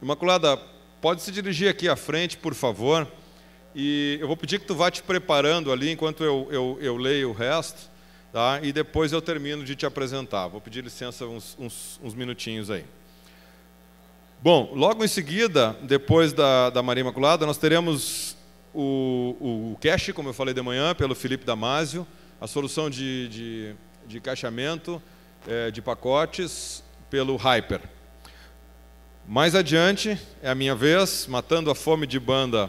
Imaculada, pode se dirigir aqui à frente, por favor. E eu vou pedir que tu vá te preparando ali enquanto eu leio o resto, tá? E depois eu termino de te apresentar. Vou pedir licença uns minutinhos aí. Bom, logo em seguida, depois da Maria Imaculada, nós teremos o cache, como eu falei de manhã, pelo Felipe Damasio, a solução de cacheamento de pacotes pelo Hyper. Mais adiante, é a minha vez, matando a fome de banda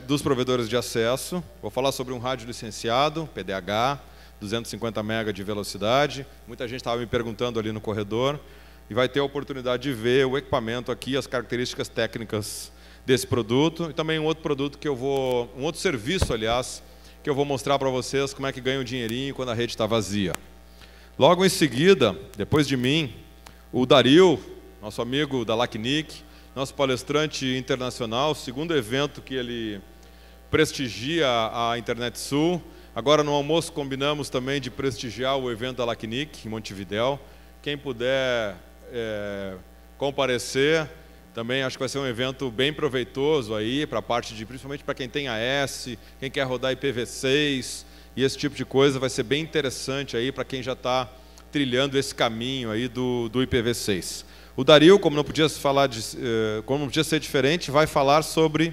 dos provedores de acesso. Vou falar sobre um rádio licenciado, PDH, 250 MB de velocidade. Muita gente estava me perguntando ali no corredor. E vai ter a oportunidade de ver o equipamento aqui, as características técnicas desse produto. E também um outro produto que um outro serviço, aliás, que eu vou mostrar para vocês como é que ganha o dinheirinho quando a rede está vazia. Logo em seguida, depois de mim, o Dario, nosso amigo da LACNIC, nosso palestrante internacional, segundo evento que ele prestigia a Internet Sul. Agora no almoço combinamos também de prestigiar o evento da LACNIC em Montevidéu. Quem puder comparecer, também acho que vai ser um evento bem proveitoso aí, para a parte principalmente para quem tem AS, quem quer rodar IPv6 e esse tipo de coisa, vai ser bem interessante aí para quem já está trilhando esse caminho aí do IPv6. O Dario, como não podia ser diferente, vai falar sobre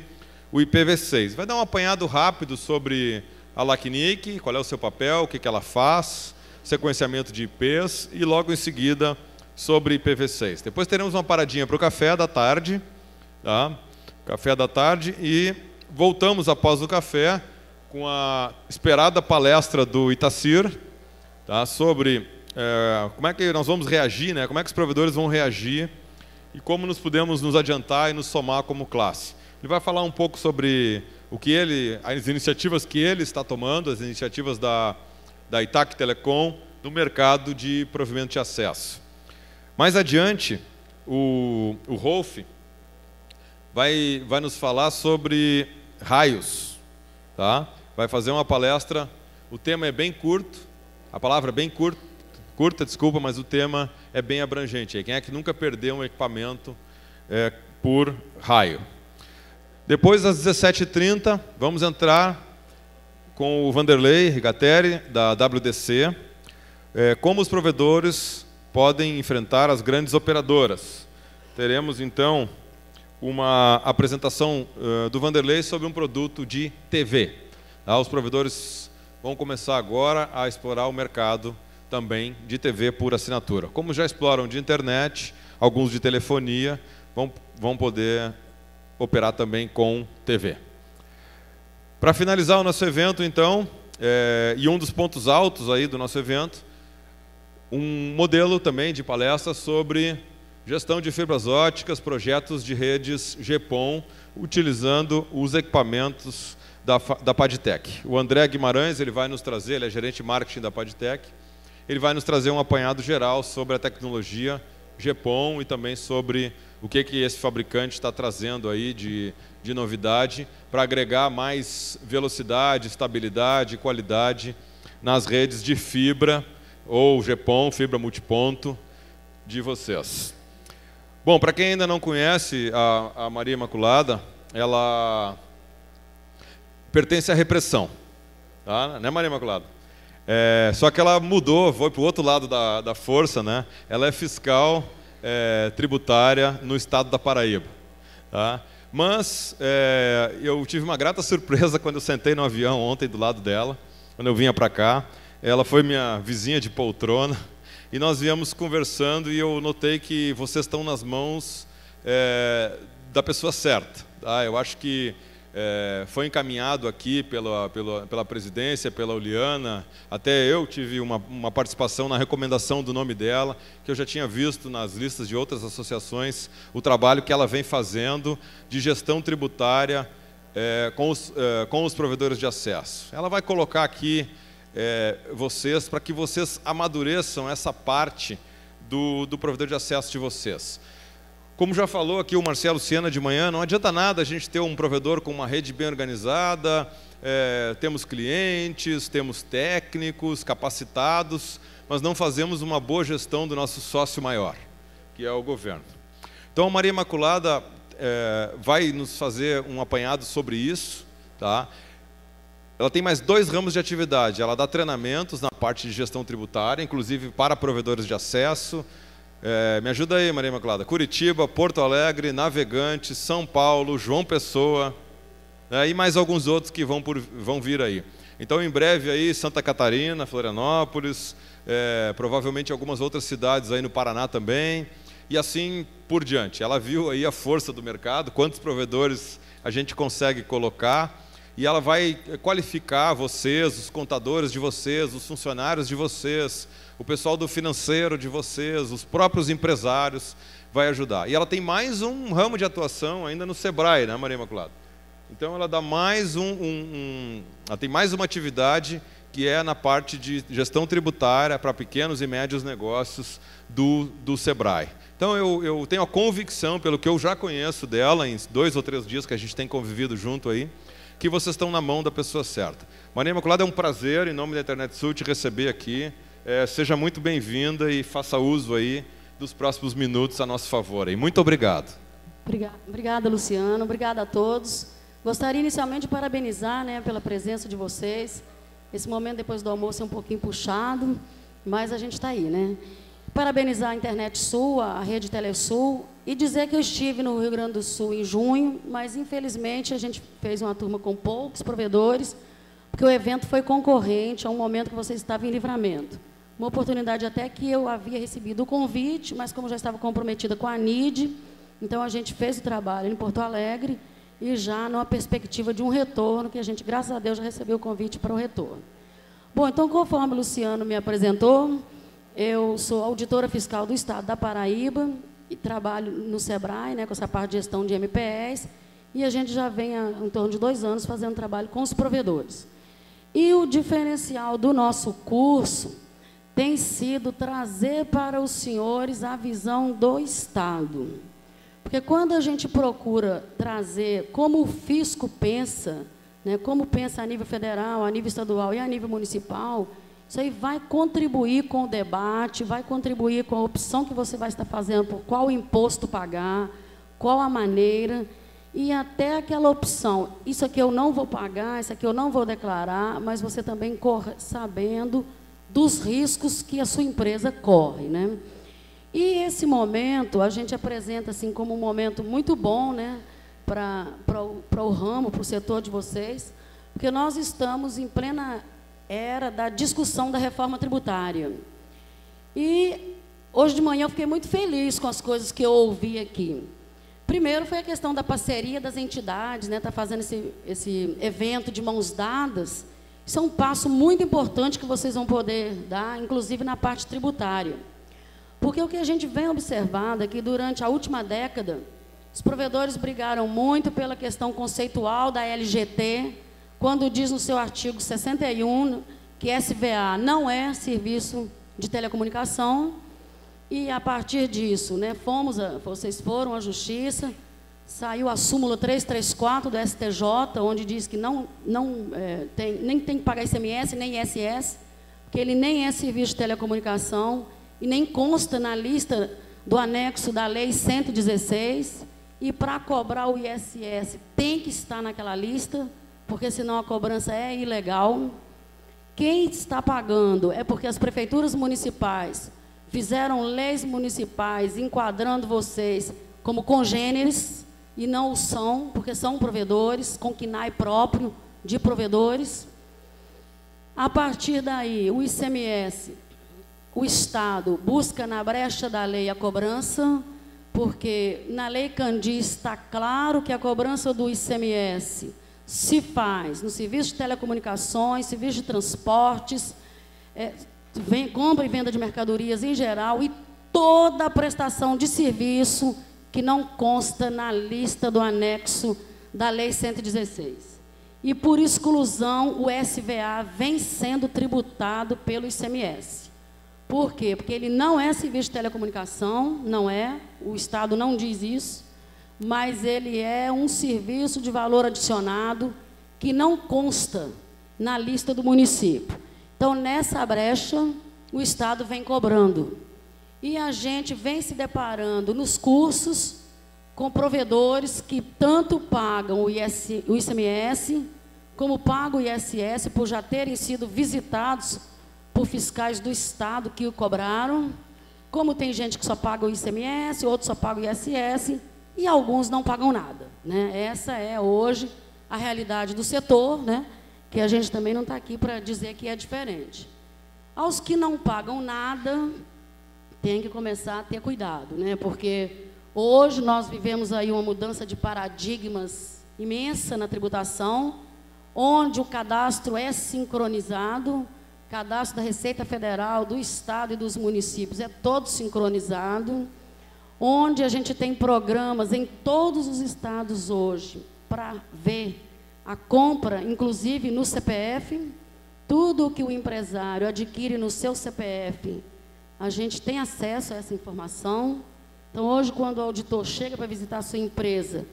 o IPv6. Vai dar um apanhado rápido sobre a LACNIC, qual é o seu papel, o que ela faz, sequenciamento de IPs e logo em seguida sobre IPv6. Depois teremos uma paradinha para o café da tarde, tá? Café da tarde, e voltamos após o café com a esperada palestra do Itacir, tá? Sobre como é que nós vamos reagir, né? Como é que os provedores vão reagir e como nós podemos nos adiantar e nos somar como classe. Ele vai falar um pouco sobre as iniciativas que ele está tomando, as iniciativas da Itac Telecom no mercado de provimento de acesso. Mais adiante, o Rolf vai nos falar sobre raios, tá? Vai fazer uma palestra, o tema é bem curto, a palavra é bem curta, desculpa, mas o tema é bem abrangente. Quem é que nunca perdeu um equipamento por raio? Depois, às 17h30, vamos entrar com o Vanderlei Rigateri, da WDC, como os provedores podem enfrentar as grandes operadoras. Teremos, então, uma apresentação do Vanderlei sobre um produto de TV. Tá? Os provedores vão começar agora a explorar o mercado também de TV por assinatura. Como já exploram de internet, alguns de telefonia, vão poder operar também com TV. Para finalizar o nosso evento, então, e um dos pontos altos aí do nosso evento, um modelo também de palestra sobre gestão de fibras óticas, projetos de redes GPON, utilizando os equipamentos da Padtech. O André Guimarães, ele vai nos trazer, ele é gerente de marketing da Padtech, ele vai nos trazer um apanhado geral sobre a tecnologia GPON e também sobre o que esse fabricante está trazendo aí de novidade para agregar mais velocidade, estabilidade e qualidade nas redes de fibra ou GPON, fibra multiponto, de vocês. Bom, para quem ainda não conhece a Maria Imaculada, ela pertence à repressão, tá? Né, Maria Imaculada? Só que ela mudou, foi para o outro lado da força, né? Ela é fiscal tributária no estado da Paraíba, tá? Mas eu tive uma grata surpresa quando eu sentei no avião ontem do lado dela, quando eu vinha para cá. Ela foi minha vizinha de poltrona e nós viemos conversando e eu notei que vocês estão nas mãos da pessoa certa. Tá? Eu acho que foi encaminhado aqui pela presidência, pela Uliana. Até eu tive uma participação na recomendação do nome dela, que eu já tinha visto nas listas de outras associações, o trabalho que ela vem fazendo de gestão tributária com os provedores de acesso. Ela vai colocar aqui vocês, para que vocês amadureçam essa parte do provedor de acesso de vocês. Como já falou aqui o Marcelo Siena de manhã, não adianta nada a gente ter um provedor com uma rede bem organizada, temos clientes, temos técnicos capacitados, mas não fazemos uma boa gestão do nosso sócio maior, que é o governo. Então, a Maria Imaculada vai nos fazer um apanhado sobre isso, tá? Ela tem mais 2 ramos de atividade. Ela dá treinamentos na parte de gestão tributária, inclusive para provedores de acesso. Me ajuda aí, Maria Imaculada. Curitiba, Porto Alegre, Navegantes, São Paulo, João Pessoa, e mais alguns outros que vão vir aí. Então, em breve aí, Santa Catarina, Florianópolis, provavelmente algumas outras cidades aí no Paraná também, e assim por diante. Ela viu aí a força do mercado, quantos provedores a gente consegue colocar, e ela vai qualificar vocês, os contadores de vocês, os funcionários de vocês, o pessoal do financeiro de vocês, os próprios empresários, vai ajudar. E ela tem mais um ramo de atuação ainda no Sebrae, né, Maria Imaculada? Então ela dá mais ela tem mais uma atividade que é na parte de gestão tributária para pequenos e médios negócios do Sebrae. Então eu tenho a convicção, pelo que eu já conheço dela, em 2 ou 3 dias que a gente tem convivido junto aí, que vocês estão na mão da pessoa certa. Maria Imaculada, é um prazer, em nome da Internet Sul, te receber aqui. Seja muito bem-vinda e faça uso aí dos próximos minutos a nosso favor. E muito obrigado. Obrigada, Luciano. Obrigada a todos. Gostaria inicialmente de parabenizar, né, pela presença de vocês. Esse momento depois do almoço é um pouquinho puxado, mas a gente está aí, né? Parabenizar a Internet Sul, a Rede Telesul, e dizer que eu estive no Rio Grande do Sul em junho, mas infelizmente a gente fez uma turma com poucos provedores, porque o evento foi concorrente a um momento que você estava em Livramento. Uma oportunidade até que eu havia recebido o convite, mas como já estava comprometida com a ANID, então a gente fez o trabalho em Porto Alegre, e já numa perspectiva de um retorno, que a gente, graças a Deus, já recebeu o convite para o retorno. Bom, então, conforme o Luciano me apresentou, eu sou auditora fiscal do Estado da Paraíba e trabalho no Sebrae, né, com essa parte de gestão de MPS, e a gente já vem há em torno de 2 anos fazendo trabalho com os provedores. E o diferencial do nosso curso tem sido trazer para os senhores a visão do Estado. Porque quando a gente procura trazer como o fisco pensa, né, como pensa a nível federal, a nível estadual e a nível municipal, isso aí vai contribuir com o debate, vai contribuir com a opção que você vai estar fazendo por qual imposto pagar, qual a maneira, e até aquela opção, isso aqui eu não vou pagar, isso aqui eu não vou declarar, mas você também corre sabendo dos riscos que a sua empresa corre, né? E esse momento a gente apresenta assim como um momento muito bom, né, para o ramo, para o setor de vocês, porque nós estamos em plena era da discussão da reforma tributária. E hoje de manhã eu fiquei muito feliz com as coisas que eu ouvi aqui. Primeiro foi a questão da parceria das entidades, né, tá fazendo esse evento de mãos dadas. Isso é um passo muito importante que vocês vão poder dar, inclusive na parte tributária. Porque o que a gente vem observando é que, durante a última década, os provedores brigaram muito pela questão conceitual da LGT, quando diz no seu artigo 61 que SVA não é serviço de telecomunicação, e, a partir disso, né, vocês foram à Justiça, saiu a súmula 334 do STJ, onde diz que nem tem que pagar ICMS, nem ISS, que ele nem é serviço de telecomunicação, e nem consta na lista do anexo da Lei 116, e para cobrar o ISS tem que estar naquela lista, porque senão a cobrança é ilegal. Quem está pagando é porque as prefeituras municipais fizeram leis municipais enquadrando vocês como congêneres, e não o são, porque são provedores, com KNAI próprio de provedores. A partir daí, o ICMS, o Estado busca na brecha da lei a cobrança, porque na Lei Candir está claro que a cobrança do ICMS se faz no serviço de telecomunicações, serviço de transportes, compra e venda de mercadorias em geral, e toda a prestação de serviço que não consta na lista do anexo da Lei 116. E, por exclusão, o SVA vem sendo tributado pelo ICMS. Por quê? Porque ele não é serviço de telecomunicação, não é, o Estado não diz isso, mas ele é um serviço de valor adicionado que não consta na lista do município. Então, nessa brecha, o Estado vem cobrando. E a gente vem se deparando nos cursos com provedores que tanto pagam o ICMS, como pagam o ISS, por já terem sido visitados por fiscais do Estado que o cobraram, como tem gente que só paga o ICMS, outros só pagam o ISS, e alguns não pagam nada, né? Essa é hoje a realidade do setor, né? Que a gente também não está aqui para dizer que é diferente. Aos que não pagam nada, tem que começar a ter cuidado, né? Porque hoje nós vivemos aí uma mudança de paradigmas imensa na tributação, onde o cadastro é sincronizado, cadastro da Receita Federal, do Estado e dos municípios é todo sincronizado, onde a gente tem programas em todos os estados hoje para ver a compra, inclusive no CPF, tudo o que o empresário adquire no seu CPF, a gente tem acesso a essa informação. Então, hoje, quando o auditor chega para visitar a sua empresa,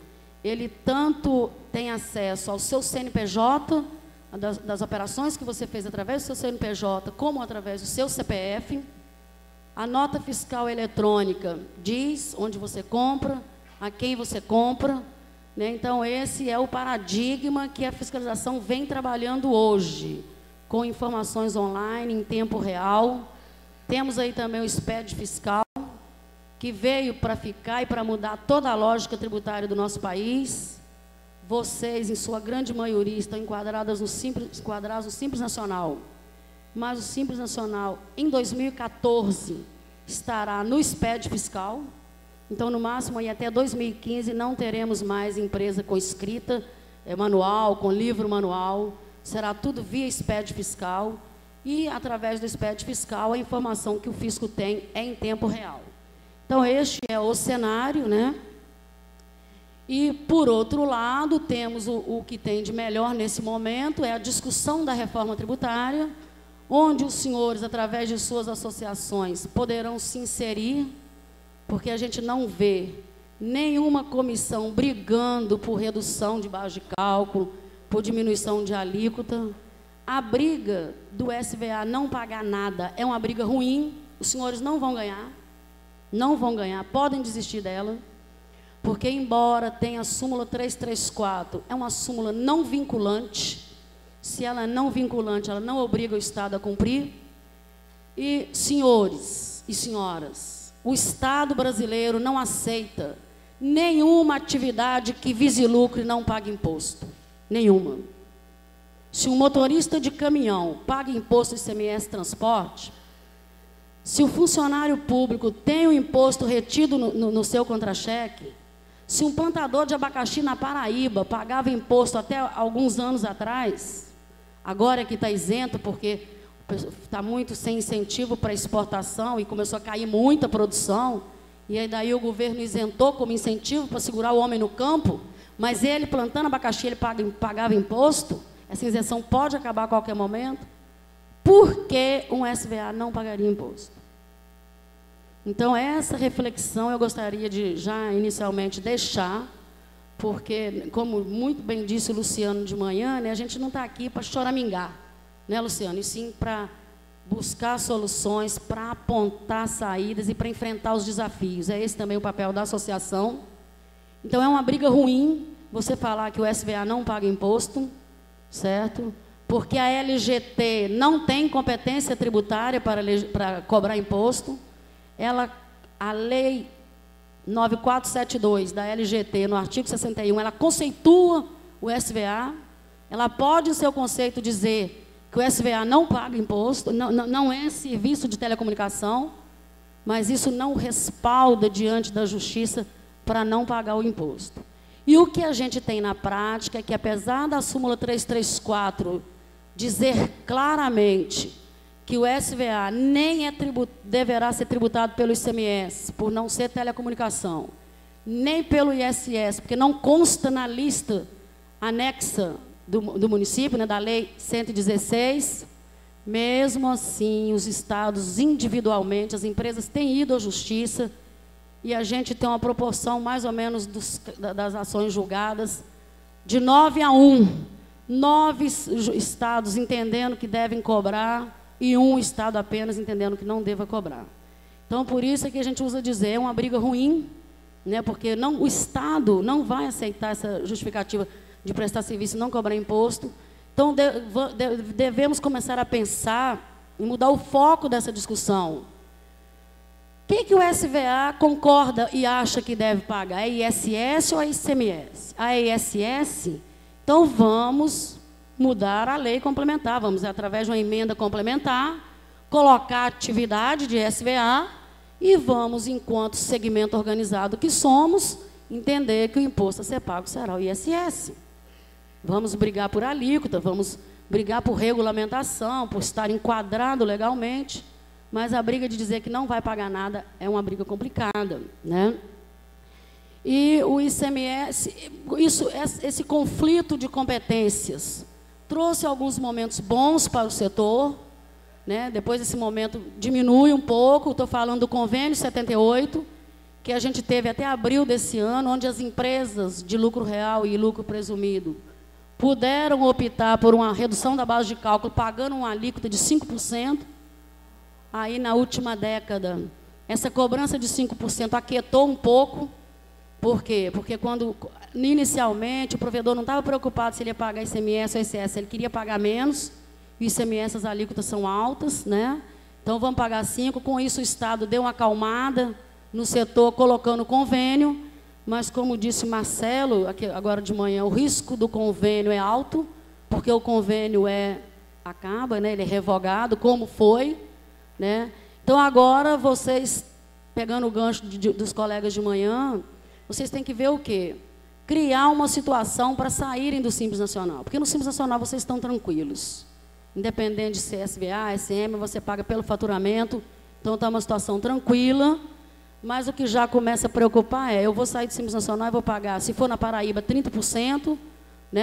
ele tanto tem acesso ao seu CNPJ, das operações que você fez através do seu CNPJ, como através do seu CPF. A nota fiscal eletrônica diz onde você compra, a quem você compra, né? Então, esse é o paradigma que a fiscalização vem trabalhando hoje, com informações online, em tempo real. Temos aí também o SPED fiscal, que veio para ficar e para mudar toda a lógica tributária do nosso país. Vocês, em sua grande maioria, estão enquadrados no Simples Nacional. Mas o Simples Nacional, em 2014, estará no SPED fiscal. Então, no máximo, aí, até 2015, não teremos mais empresa com escrita manual, com livro manual. Será tudo via SPED fiscal. E, através do SPED fiscal, a informação que o fisco tem é em tempo real. Então, este é o cenário, né? E, por outro lado, temos o que tem de melhor nesse momento, é a discussão da reforma tributária, onde os senhores, através de suas associações, poderão se inserir, porque a gente não vê nenhuma comissão brigando por redução de base de cálculo, por diminuição de alíquota. A briga do SVA não pagar nada é uma briga ruim, os senhores não vão ganhar, podem desistir dela, porque, embora tenha a súmula 334, é uma súmula não vinculante. Se ela é não vinculante, ela não obriga o Estado a cumprir. E, senhores e senhoras, o Estado brasileiro não aceita nenhuma atividade que vise lucro e não pague imposto. Nenhuma. Se um motorista de caminhão paga imposto de ICMS transporte, se o funcionário público tem o imposto retido no seu contra-cheque, se um plantador de abacaxi na Paraíba pagava imposto até alguns anos atrás, agora é que está isento, porque está muito sem incentivo para exportação e começou a cair muita produção, e aí daí o governo isentou como incentivo para segurar o homem no campo, mas ele, plantando abacaxi, ele pagava imposto. Essa isenção pode acabar a qualquer momento. Por que um SVA não pagaria imposto? Então, essa reflexão eu gostaria de já inicialmente deixar, porque, como muito bem disse o Luciano de manhã, né, a gente não está aqui para choramingar, né, Luciano? E sim para buscar soluções, para apontar saídas e para enfrentar os desafios. É esse também o papel da associação. Então, é uma briga ruim você falar que o SVA não paga imposto, certo? Porque a LGT não tem competência tributária para cobrar imposto. A lei 9472 da LGT, no artigo 61, ela conceitua o SVA. Ela pode, em seu conceito, dizer que o SVA não paga imposto, não é serviço de telecomunicação, mas isso não respalda diante da justiça para não pagar o imposto. E o que a gente tem na prática é que, apesar da súmula 334 dizer claramente que o SVA nem deverá ser tributado pelo ICMS, por não ser telecomunicação, nem pelo ISS, porque não consta na lista anexa do município, né, da Lei 116, mesmo assim, os estados individualmente, as empresas têm ido à justiça, e a gente tem uma proporção mais ou menos das ações julgadas de 9-1. 9 estados entendendo que devem cobrar e 1 estado apenas entendendo que não deva cobrar. Então, por isso é que a gente usa dizer, é uma briga ruim, né? Porque o Estado não vai aceitar essa justificativa de prestar serviço e não cobrar imposto. Então, devemos começar a pensar em mudar o foco dessa discussão. O que o SVA concorda e acha que deve pagar? É ISS ou é ICMS? A ISS, então vamos mudar a lei complementar, vamos, através de uma emenda complementar, colocar a atividade de SVA e vamos, enquanto segmento organizado que somos, entender que o imposto a ser pago será o ISS. Vamos brigar por alíquota, vamos brigar por regulamentação, por estar enquadrado legalmente, mas a briga de dizer que não vai pagar nada é uma briga complicada, né? E o ICMS, esse conflito de competências trouxe alguns momentos bons para o setor, né? Depois esse momento diminui um pouco. Estou falando do convênio 78, que a gente teve até abril desse ano, onde as empresas de lucro real e lucro presumido puderam optar por uma redução da base de cálculo, pagando uma alíquota de 5%. Aí, na última década, essa cobrança de 5% aquietou um pouco. Por quê? Porque quando, inicialmente, o provedor não estava preocupado se ele ia pagar ICMS ou ICS, ele queria pagar menos. O ICMS, as alíquotas são altas, né? Então, vamos pagar 5%. Com isso, o Estado deu uma acalmada no setor, colocando convênio. Mas, como disse Marcelo, aqui, agora de manhã, o risco do convênio é alto, porque o convênio acaba, né? Ele é revogado, como foi, né? Então, agora, vocês, pegando o gancho dos colegas de manhã, vocês têm que ver o quê? Criar uma situação para saírem do Simples Nacional. Porque no Simples Nacional vocês estão tranquilos. Independente de ser SVA, SM, você paga pelo faturamento. Então, está uma situação tranquila. Mas o que já começa a preocupar eu vou sair do Simples Nacional e vou pagar, se for na Paraíba, 30%, né?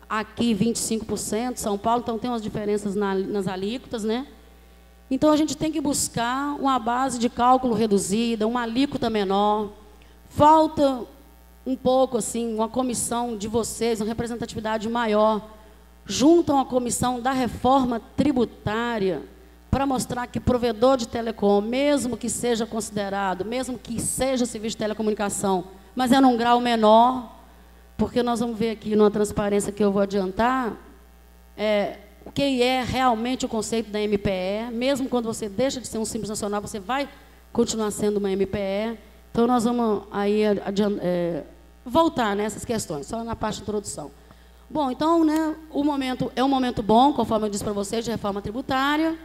Aqui 25%, São Paulo, então tem umas diferenças nas alíquotas, né? Então, a gente tem que buscar uma base de cálculo reduzida, uma alíquota menor. Falta um pouco, assim, uma comissão de vocês, uma representatividade maior, junto a uma comissão da reforma tributária, para mostrar que provedor de telecom, mesmo que seja considerado, mesmo que seja serviço de telecomunicação, mas é num grau menor, porque nós vamos ver aqui numa transparência que eu vou adiantar, o que é realmente o conceito da MPE. Mesmo quando você deixa de ser um Simples Nacional, você vai continuar sendo uma MPE. Então, nós vamos aí voltar nessas questões, só na parte de introdução. Bom, então, né, o momento é um momento bom, conforme eu disse para vocês, de reforma tributária.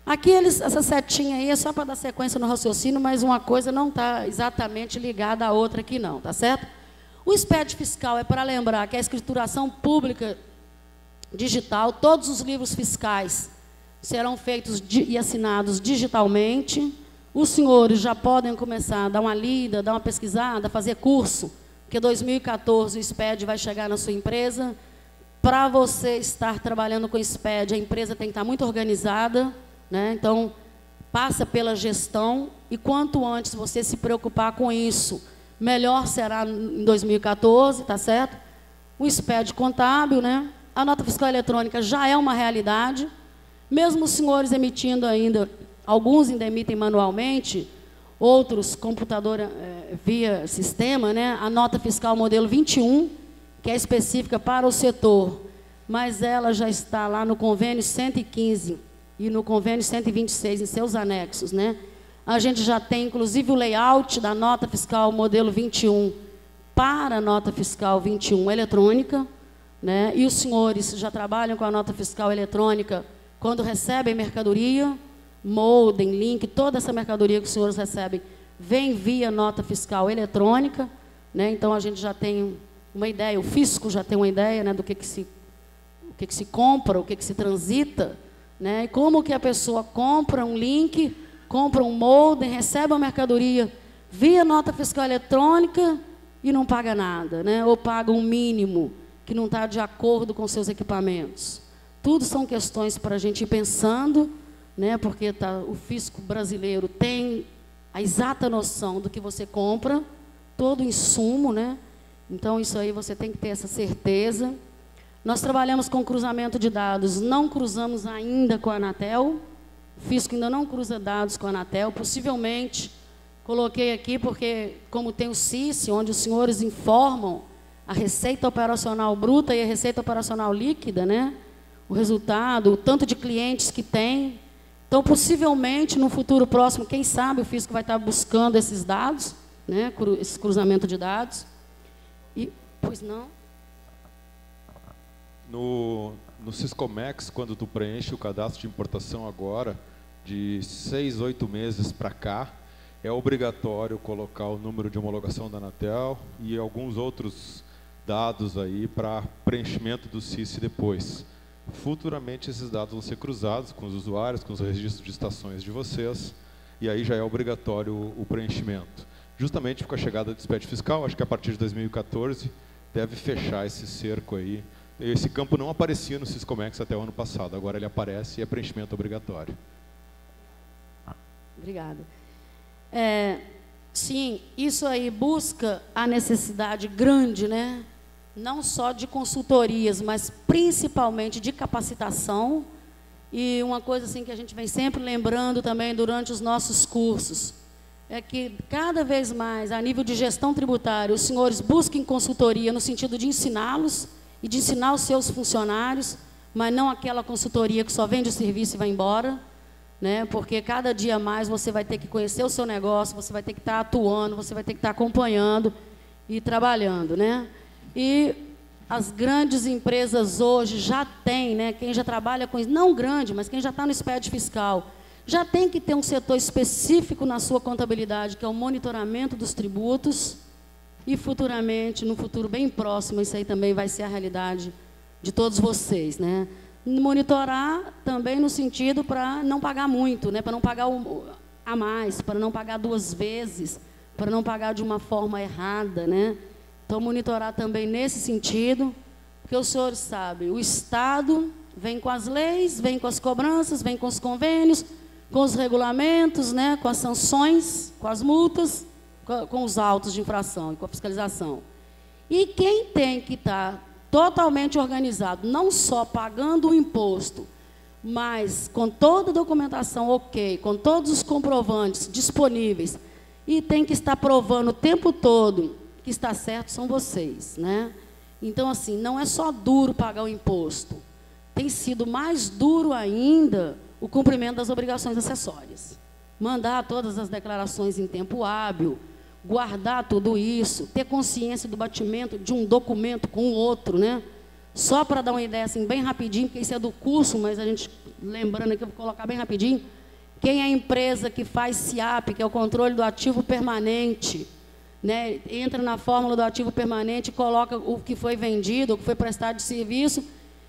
Aqui, essa setinha aí é só para dar sequência no raciocínio, mas uma coisa não está exatamente ligada à outra aqui, não, tá certo? O SPED fiscal é para lembrar que a escrituração pública digital, todos os livros fiscais serão feitos e assinados digitalmente. Os senhores já podem começar a dar uma lida, dar uma pesquisada, fazer curso, porque 2014 o SPED vai chegar na sua empresa. Para você estar trabalhando com o SPED, a empresa tem que estar muito organizada, né? Então, passa pela gestão, e quanto antes você se preocupar com isso, melhor será em 2014, tá certo? O SPED contábil, né? A nota fiscal eletrônica já é uma realidade, mesmo os senhores emitindo ainda, alguns ainda emitem manualmente, outros computador via sistema, né? A nota fiscal modelo 21, que é específica para o setor, mas ela já está lá no convênio 115 e no convênio 126, em seus anexos, né? A gente já tem, inclusive, o layout da nota fiscal modelo 21 para a nota fiscal 21 eletrônica, né? E os senhores já trabalham com a nota fiscal eletrônica quando recebem mercadoria, modem, link, toda essa mercadoria que os senhores recebem vem via nota fiscal eletrônica, né? Então, a gente já tem uma ideia, o fisco já tem uma ideia, né, do que se compra, o que se transita, né? E como que a pessoa compra um link, compra um modem, recebe a mercadoria via nota fiscal eletrônica e não paga nada, né? Ou paga um mínimo que não está de acordo com seus equipamentos. Tudo são questões para a gente ir pensando, né? Porque o fisco brasileiro tem a exata noção do que você compra, todo o insumo, né? Então, isso aí você tem que ter essa certeza. Nós trabalhamos com cruzamento de dados, não cruzamos ainda com a Anatel, o fisco ainda não cruza dados com a Anatel, possivelmente Coloquei aqui porque, como tem o CIS, onde os senhores informam a receita operacional bruta e a receita operacional líquida, né? O resultado, o tanto de clientes que tem. Então, possivelmente, no futuro próximo, quem sabe o fisco vai estar buscando esses dados, né? Esse cruzamento de dados. E, pois não? No Siscomex, quando tu preenche o cadastro de importação agora, de 6, 8 meses para cá, é obrigatório colocar o número de homologação da Anatel e alguns outros dados aí para preenchimento do CIS depois. Futuramente esses dados vão ser cruzados com os usuários, com os registros de estações de vocês, e aí já é obrigatório o preenchimento. Justamente com a chegada do despede fiscal, acho que a partir de 2014 deve fechar esse cerco aí. Esse campo não aparecia no Siscomex até o ano passado, agora ele aparece e é preenchimento obrigatório. Obrigada. Sim, isso aí busca a necessidade grande, né? Não só de consultorias, mas principalmente de capacitação. E uma coisa assim que a gente vem sempre lembrando também durante os nossos cursos, é que cada vez mais, a nível de gestão tributária, os senhores busquem consultoria no sentido de ensiná-los e de ensinar os seus funcionários, mas não aquela consultoria que só vende o serviço e vai embora, né? Porque cada dia mais você vai ter que conhecer o seu negócio, você vai ter que estar atuando, você vai ter que estar acompanhando e trabalhando, né? E as grandes empresas hoje já têm, né? Quem já trabalha com isso, não grande, mas quem já está no SPED fiscal, já tem que ter um setor específico na sua contabilidade, que é o monitoramento dos tributos, e futuramente, no futuro bem próximo, isso aí também vai ser a realidade de todos vocês, né? Monitorar também no sentido para não pagar muito, né? Para não pagar a mais, para não pagar 2 vezes, para não pagar de uma forma errada, né? Então, monitorar também nesse sentido, porque os senhores sabem, o Estado vem com as leis, vem com as cobranças, vem com os convênios, com os regulamentos, né? Com as sanções, com as multas, com os autos de infração e com a fiscalização. E quem tem que estar totalmente organizado, não só pagando o imposto, mas com toda a documentação ok, com todos os comprovantes disponíveis, e tem que estar provando o tempo todo que está certo, são vocês, né? Então, assim, não é só duro pagar o imposto, tem sido mais duro ainda o cumprimento das obrigações acessórias. Mandar todas as declarações em tempo hábil, guardar tudo isso, ter consciência do batimento de um documento com o outro, né? Só para dar uma ideia assim, bem rapidinho, porque isso é do curso, mas a gente, lembrando aqui, eu vou colocar bem rapidinho. Quem é a empresa que faz CIAP, que é o controle do ativo permanente, né? Entra na fórmula do ativo permanente, coloca o que foi vendido, o que foi prestado de serviço,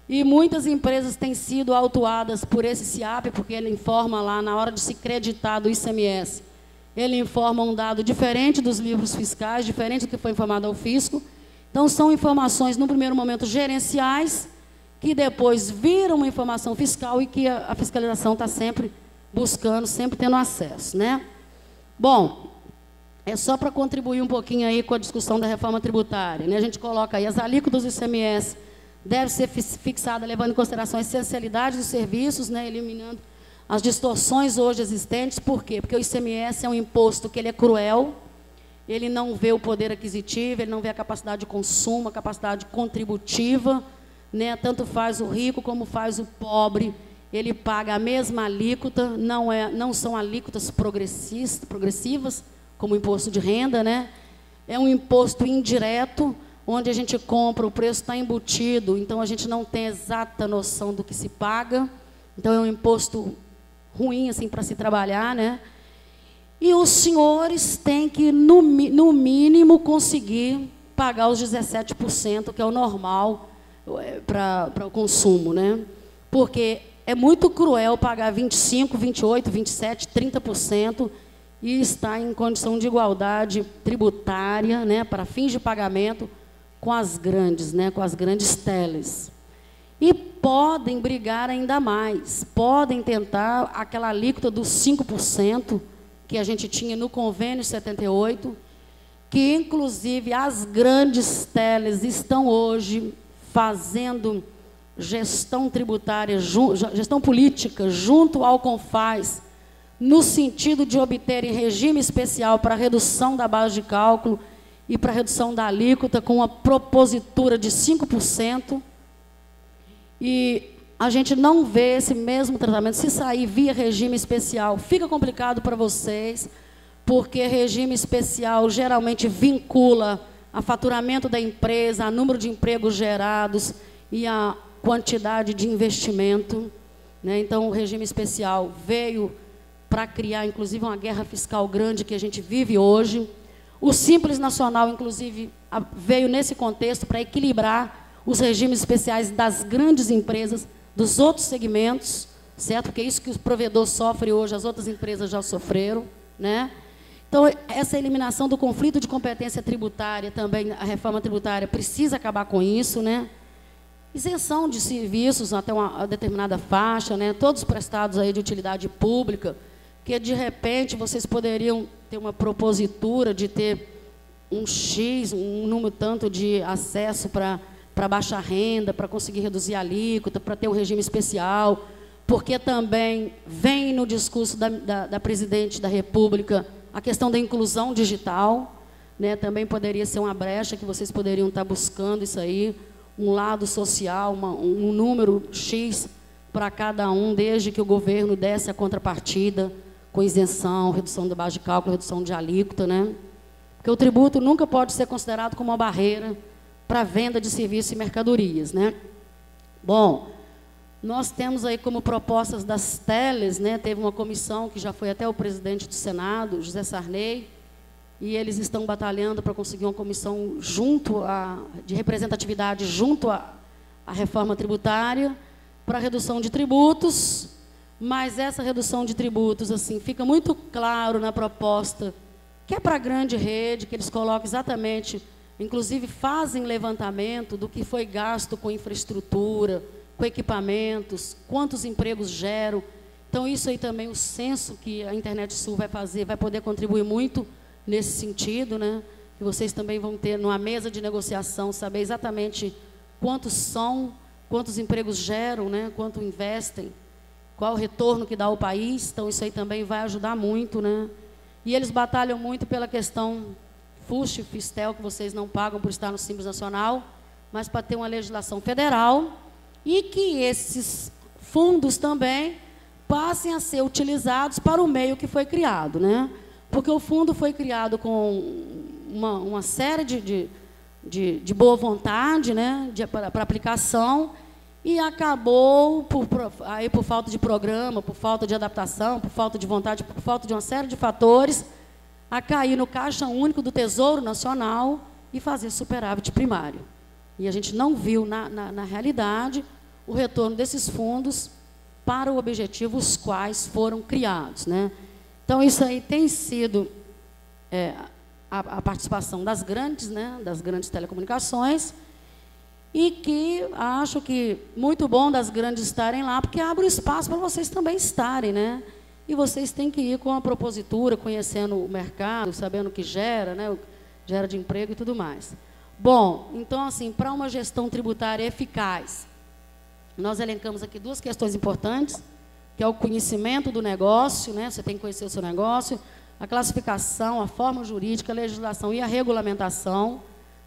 e muitas empresas têm sido autuadas por esse CIAP, porque ele informa lá, na hora de se creditar do ICMS, ele informa um dado diferente dos livros fiscais, diferente do que foi informado ao fisco. Então, são informações, no primeiro momento, gerenciais, que depois viram uma informação fiscal e que a fiscalização está sempre buscando, sempre tendo acesso, né? Bom, é só para contribuir um pouquinho aí com a discussão da reforma tributária, né? A gente coloca aí as alíquotas do ICMS deve ser fixada levando em consideração a essencialidade dos serviços, né? Eliminando as distorções hoje existentes. Por quê? Porque o ICMS é um imposto que ele é cruel, ele não vê o poder aquisitivo, ele não vê a capacidade de consumo, a capacidade contributiva, né? Tanto faz o rico como faz o pobre, ele paga a mesma alíquota, não são alíquotas progressivas, como o imposto de renda, né? É um imposto indireto, onde a gente compra, o preço está embutido, então a gente não tem exata noção do que se paga, então é um imposto ruim assim para se trabalhar, né? E os senhores têm que, no mínimo, conseguir pagar os 17%, que é o normal para o consumo, né? Porque é muito cruel pagar 25%, 28%, 27%, 30% e estar em condição de igualdade tributária, né, para fins de pagamento com as grandes, né, com as grandes teles. E podem brigar ainda mais, podem tentar aquela alíquota dos 5%, que a gente tinha no convênio 78, que, inclusive, as grandes teles estão hoje fazendo gestão tributária, gestão política, junto ao CONFAS, no sentido de obterem regime especial para redução da base de cálculo e para redução da alíquota com uma propositura de 5%. E a gente não vê esse mesmo tratamento. Se sair via regime especial, fica complicado para vocês, porque regime especial geralmente vincula a faturamento da empresa, a número de empregos gerados e a quantidade de investimento, né? Então, o regime especial veio para criar, inclusive, uma guerra fiscal grande que a gente vive hoje. O Simples Nacional, inclusive, veio nesse contexto para equilibrar os regimes especiais das grandes empresas, dos outros segmentos, certo? Porque é isso que o provedor sofre hoje, as outras empresas já sofreram, né? Então, essa eliminação do conflito de competência tributária, também a reforma tributária precisa acabar com isso, né? Isenção de serviços até uma determinada faixa, né? Todos prestados aí de utilidade pública, que de repente vocês poderiam ter uma propositura de ter um X, um número tanto de acesso para baixa renda, para conseguir reduzir a alíquota, para ter um regime especial, porque também vem no discurso da presidente da República a questão da inclusão digital, né? Também poderia ser uma brecha que vocês poderiam estar buscando isso aí, um lado social, um número X para cada um, desde que o governo desse a contrapartida, com isenção, redução da base de cálculo, redução de alíquota, né? Porque o tributo nunca pode ser considerado como uma barreira para a venda de serviços e mercadorias, né? Bom, nós temos aí como propostas das teles, né? Teve uma comissão que já foi até o presidente do Senado, José Sarney, e eles estão batalhando para conseguir uma comissão de representatividade junto à reforma tributária para redução de tributos. Mas essa redução de tributos, assim, fica muito claro na proposta, que é para a grande rede, que eles colocam exatamente, inclusive fazem levantamento do que foi gasto com infraestrutura, com equipamentos, quantos empregos geram. Então, isso aí também, o censo que a Internet Sul vai fazer, vai poder contribuir muito nesse sentido, né? Que vocês também vão ter, numa mesa de negociação, saber exatamente quantos são, quantos empregos geram, né? Quanto investem, qual o retorno que dá ao país. Então, isso aí também vai ajudar muito, né? E eles batalham muito pela questão FUST, FISTEL, que vocês não pagam por estar no Simples Nacional, mas para ter uma legislação federal e que esses fundos também passem a ser utilizados para o meio que foi criado, né? Porque o fundo foi criado com uma série de boa vontade, né? Para aplicação, e acabou, por falta de programa, por falta de adaptação, por falta de vontade, por falta de uma série de fatores, a cair no Caixa Único do Tesouro Nacional e fazer superávit primário. E a gente não viu, na realidade, o retorno desses fundos para o objetivo os quais foram criados, né? Então, isso aí tem sido a participação das grandes, né, das grandes telecomunicações, e que acho que muito bom das grandes estarem lá, porque abre o espaço para vocês também estarem, né? E vocês têm que ir com a propositura, conhecendo o mercado, sabendo o que gera, né? Gera de emprego e tudo mais. Bom, então, assim, para uma gestão tributária eficaz, nós elencamos aqui duas questões importantes, que é o conhecimento do negócio, né? Você tem que conhecer o seu negócio, a classificação, a forma jurídica, a legislação e a regulamentação,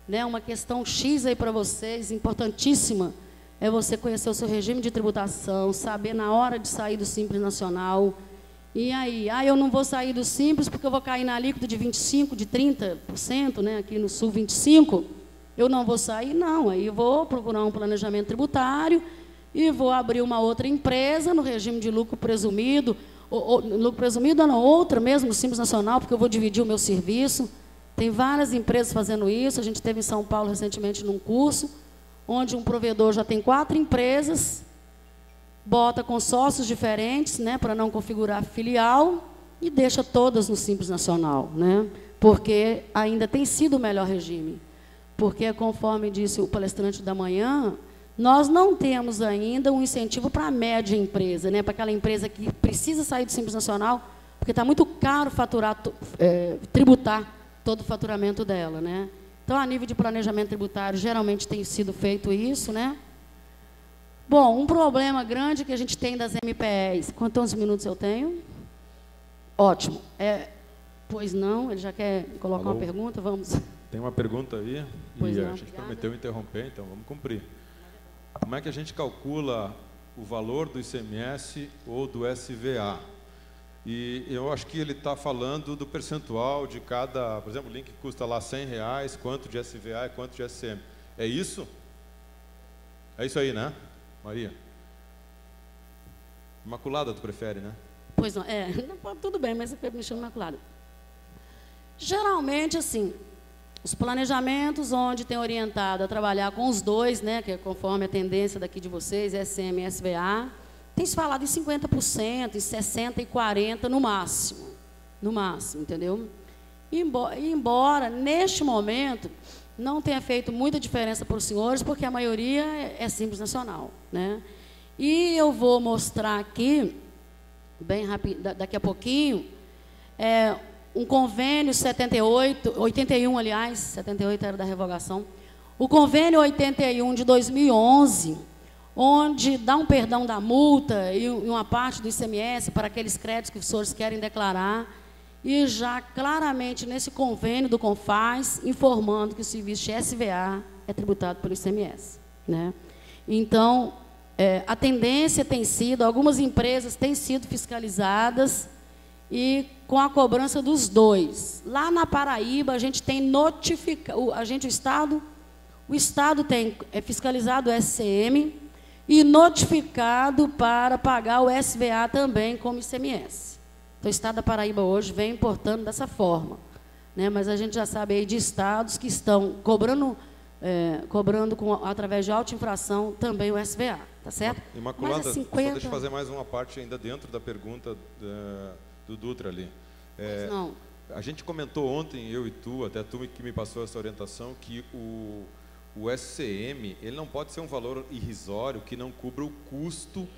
né? Uma questão X aí para vocês, importantíssima, é você conhecer o seu regime de tributação, saber na hora de sair do Simples Nacional. E aí, eu não vou sair do Simples porque eu vou cair na alíquota de 25%, de 30%, né? Aqui no Sul 25%, eu não vou sair, não. Aí eu vou procurar um planejamento tributário e vou abrir uma outra empresa no regime de lucro presumido, lucro presumido não, outra mesmo, no Simples Nacional, porque eu vou dividir o meu serviço. Tem várias empresas fazendo isso. A gente teve em São Paulo recentemente num curso, onde um provedor já tem 4 empresas, bota com sócios diferentes, né, para não configurar filial, e deixa todas no Simples Nacional, né, porque ainda tem sido o melhor regime. Porque, conforme disse o palestrante da manhã, nós não temos ainda um incentivo para a média empresa, né, para aquela empresa que precisa sair do Simples Nacional, porque está muito caro tributar todo o faturamento dela, né? Então, a nível de planejamento tributário, geralmente tem sido feito isso, né? Bom, um problema grande que a gente tem das MPEs. Quantos minutos eu tenho? Ótimo. Pois não, ele já quer colocar Alô? uma pergunta, vamos. Tem uma pergunta aí, Pois e não, a gente obrigada. prometeu interromper, então vamos cumprir. Como é que a gente calcula o valor do ICMS ou do SVA? E eu acho que ele está falando do percentual de cada, por exemplo, o link custa lá R$100, quanto de SVA e quanto de SM. É isso? É isso aí, né, Maria? Imaculada tu prefere, né? Pois não, tudo bem, mas você me chama Imaculada. Geralmente, assim, os planejamentos onde tem orientado a trabalhar com os dois, né, que é conforme a tendência daqui de vocês, SM e SVA, tem se falado em 50%, em 60% e 40% no máximo, entendeu? Embora, neste momento, não tenha feito muita diferença para os senhores, porque a maioria é Simples Nacional, né? E eu vou mostrar aqui, bem rápido, daqui a pouquinho, um convênio 81, aliás, 78 era da revogação, o convênio 81 de 2011, onde dá um perdão da multa e uma parte do ICMS para aqueles créditos que os senhores querem declarar, e já claramente nesse convênio do CONFAS, informando que o serviço de SVA é tributado pelo ICMS, né? Então, a tendência tem sido, algumas empresas têm sido fiscalizadas e com a cobrança dos dois. Lá na Paraíba, a gente tem notificado, o Estado tem fiscalizado o SCM e notificado para pagar o SVA também como ICMS. Então, o Estado da Paraíba hoje vem importando dessa forma, né? Mas a gente já sabe aí de estados que estão cobrando através de auto-infração também o SVA, tá certo? Imaculada, só deixa eu fazer mais uma parte ainda dentro da pergunta do Dutra ali. Não. A gente comentou ontem, eu e tu, até tu que me passou essa orientação, que o SCM, ele não pode ser um valor irrisório que não cubra o custo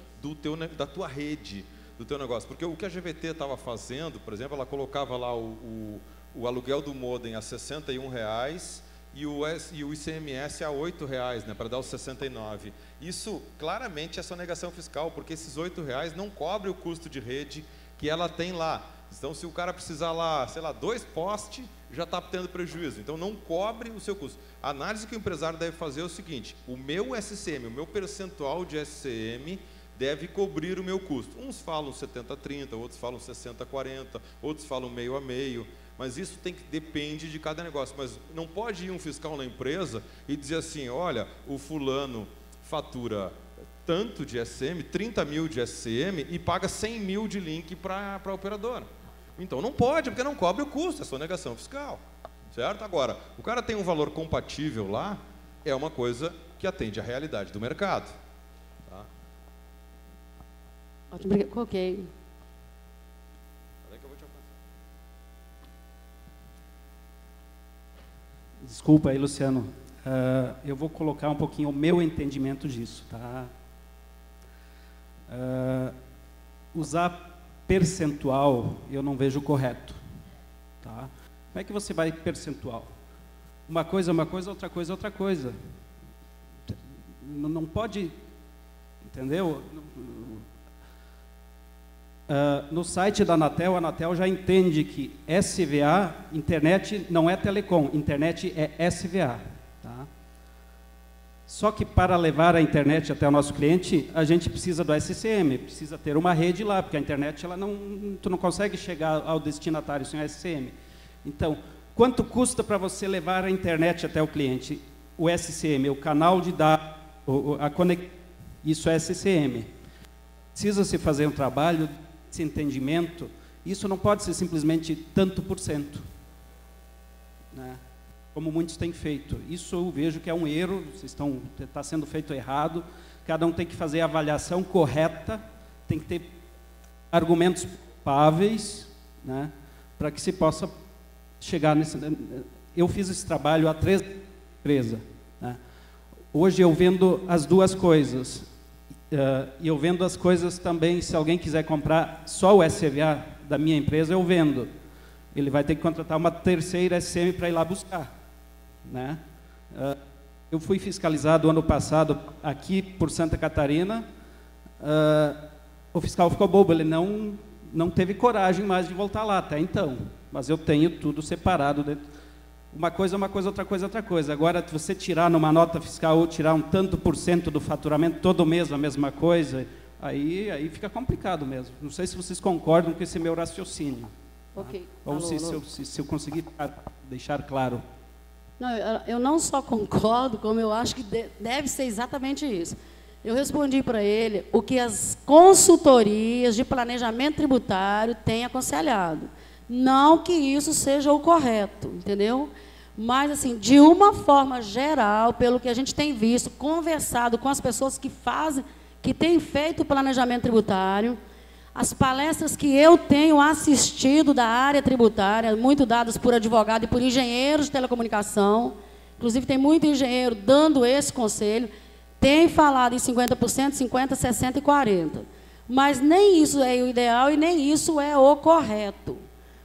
da tua rede, do teu negócio. Porque o que a GVT estava fazendo, por exemplo, ela colocava lá o aluguel do modem a R$61 e o ICMS a R$8, né, para dar os 69. Isso claramente é sonegação fiscal, porque esses R$8 não cobre o custo de rede que ela tem lá. Então, se o cara precisar lá, sei lá, 2 postes, já está tendo prejuízo. Então, não cobre o seu custo. A análise que o empresário deve fazer é o seguinte: o meu SCM, o meu percentual de SCM deve cobrir o meu custo. Uns falam 70-30, outros falam 60-40, outros falam meio a meio. Mas isso depende de cada negócio. Mas não pode ir um fiscal na empresa e dizer assim: olha, o fulano fatura tanto de SCM, 30 mil de SCM e paga 100 mil de link para a operadora. Então não pode, porque não cobre o custo, é sonegação fiscal, certo? Agora, o cara tem um valor compatível lá, é uma coisa que atende à realidade do mercado. Tá? Ótimo, ok. Desculpa aí, Luciano. Eu vou colocar um pouquinho o meu entendimento disso, tá? Usar percentual eu não vejo correto, tá? Como é que você vai percentual? Uma coisa é uma coisa, outra coisa é outra coisa. Não pode, entendeu? No site da Anatel, a Anatel já entende que SVA, internet não é telecom, internet é SVA, tá? Só que para levar a internet até o nosso cliente, a gente precisa do SCM, precisa ter uma rede lá, porque a internet tu não consegue chegar ao destinatário sem o SCM. Então, quanto custa para você levar a internet até o cliente? O SCM, o canal de dados, a conexão, isso é SCM. Precisa se fazer um trabalho, esse entendimento, isso não pode ser simplesmente tanto por cento, né? Como muitos têm feito. Isso eu vejo que é um erro, está sendo feito errado, cada um tem que fazer a avaliação correta, tem que ter argumentos palpáveis, né, para que se possa chegar nesse... Eu fiz esse trabalho há 3 anos na empresa, né? Hoje eu vendo as duas coisas, e eu vendo as coisas também, se alguém quiser comprar só o SVA da minha empresa, eu vendo. Ele vai ter que contratar uma terceira SCM para ir lá buscar, né? Eu fui fiscalizado ano passado aqui por Santa Catarina, o fiscal ficou bobo, ele não não teve coragem mais de voltar lá até então. Mas eu tenho tudo separado dentro. Uma coisa é uma coisa, outra coisa é outra coisa. Agora, se você tirar numa nota fiscal ou tirar um tanto por cento do faturamento, todo mês a mesma coisa, aí fica complicado mesmo. Não sei se vocês concordam com esse meu raciocínio. Ok. Ou Alô, alô. se eu conseguir deixar claro. Não, eu não só concordo, como eu acho que deve ser exatamente isso. Eu respondi para ele o que as consultorias de planejamento tributário têm aconselhado. Não que isso seja o correto, entendeu? Mas, assim, de uma forma geral, pelo que a gente tem visto, conversado com as pessoas que fazem, que têm feito o planejamento tributário, as palestras que eu tenho assistido da área tributária, muito dadas por advogado e por engenheiros de telecomunicação, inclusive tem muito engenheiro dando esse conselho, tem falado em 50%, 50%, 60% e 40%. Mas nem isso é o ideal e nem isso é o correto.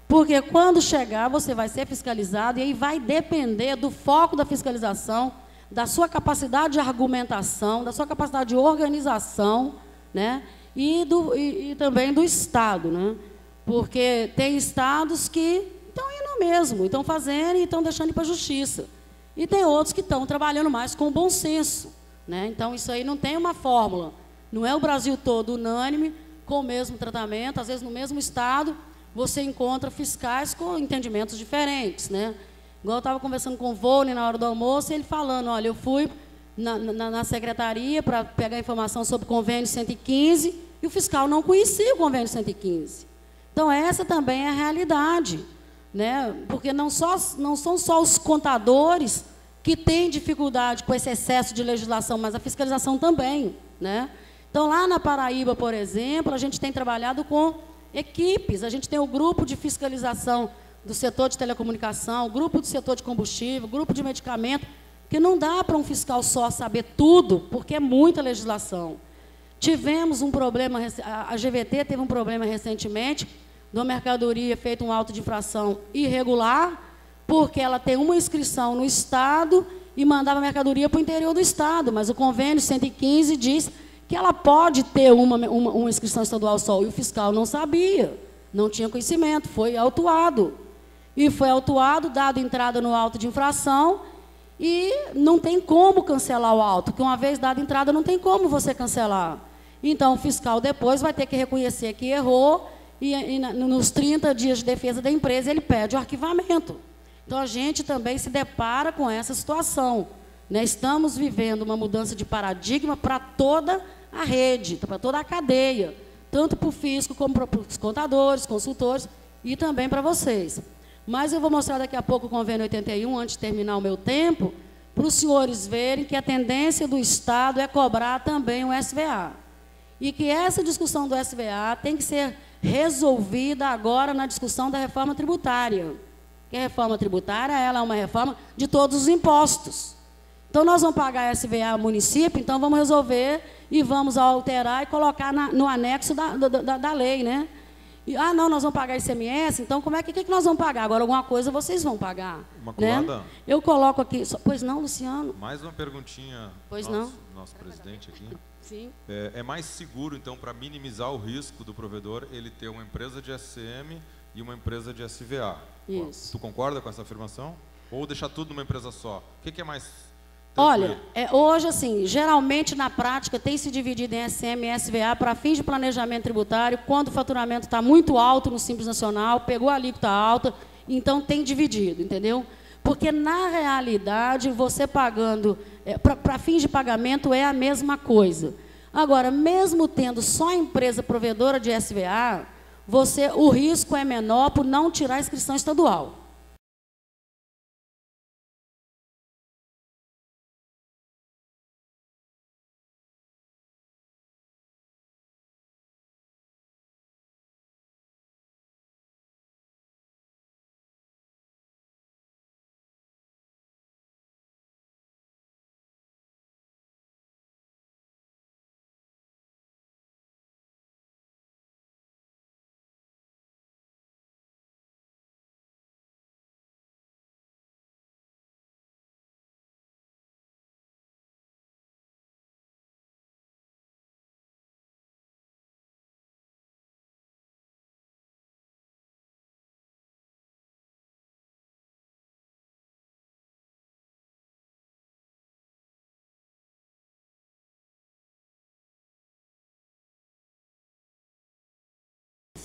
Porque quando chegar, você vai ser fiscalizado e aí vai depender do foco da fiscalização, da sua capacidade de argumentação, da sua capacidade de organização, né? E também do Estado, né? Porque tem estados que estão indo mesmo, estão fazendo e estão deixando ir para a justiça. E tem outros que estão trabalhando mais com o bom senso, né? Então, isso aí não tem uma fórmula. Não é o Brasil todo unânime, com o mesmo tratamento, às vezes no mesmo estado, você encontra fiscais com entendimentos diferentes, né? Igual eu estava conversando com o Volney na hora do almoço, ele falando, olha, eu fui na secretaria para pegar informação sobre o convênio 115 e o fiscal não conhecia o convênio 115. Então, essa também é a realidade, né? Porque não são só os contadores que têm dificuldade com esse excesso de legislação, mas a fiscalização também, né? Então, lá na Paraíba, por exemplo, a gente tem trabalhado com equipes, a gente tem o grupo de fiscalização do setor de telecomunicação, o grupo do setor de combustível, o grupo de medicamento, que não dá para um fiscal só saber tudo, porque é muita legislação. Tivemos um problema, a GVT teve um problema recentemente, de uma mercadoria feita um auto de infração irregular, porque ela tem uma inscrição no Estado e mandava a mercadoria para o interior do Estado, mas o convênio 115 diz que ela pode ter uma inscrição estadual só, e o fiscal não sabia, não tinha conhecimento, foi autuado. E foi autuado, dado entrada no auto de infração, e não tem como cancelar o auto, porque uma vez dada entrada não tem como você cancelar. Então, o fiscal depois vai ter que reconhecer que errou, e nos 30 dias de defesa da empresa, ele pede o arquivamento. Então, a gente também se depara com essa situação, né? Estamos vivendo uma mudança de paradigma para toda a rede, para toda a cadeia, tanto para o fisco como para os contadores, consultores e também para vocês. Mas eu vou mostrar daqui a pouco o convênio 81, antes de terminar o meu tempo, para os senhores verem que a tendência do Estado é cobrar também o SVA. E que essa discussão do SVA tem que ser resolvida agora na discussão da reforma tributária. Que a reforma tributária ela é uma reforma de todos os impostos. Então, nós vamos pagar SVA ao município, então vamos resolver e vamos alterar e colocar no anexo da lei, né? E, não, nós vamos pagar ICMS, então como é que nós vamos pagar? Agora, alguma coisa vocês vão pagar. Imaculada? Né? Eu coloco aqui... Pois não, Luciano? Mais uma perguntinha. Pois não. Nosso presidente aqui. Sim. É mais seguro, então, para minimizar o risco do provedor, ele ter uma empresa de SCM e uma empresa de SVA. Isso. Tu concorda com essa afirmação? Ou deixar tudo numa empresa só? O que é mais tranquilo? Olha, hoje, assim, geralmente, na prática, tem se dividido em SCM e SVA para fins de planejamento tributário, quando o faturamento está muito alto no Simples Nacional, pegou a alíquota alta, então tem dividido, entendeu? Porque, na realidade, você pagando, para fins de pagamento, é a mesma coisa. Agora, mesmo tendo só empresa provedora de SVA, o risco é menor por não tirar a inscrição estadual.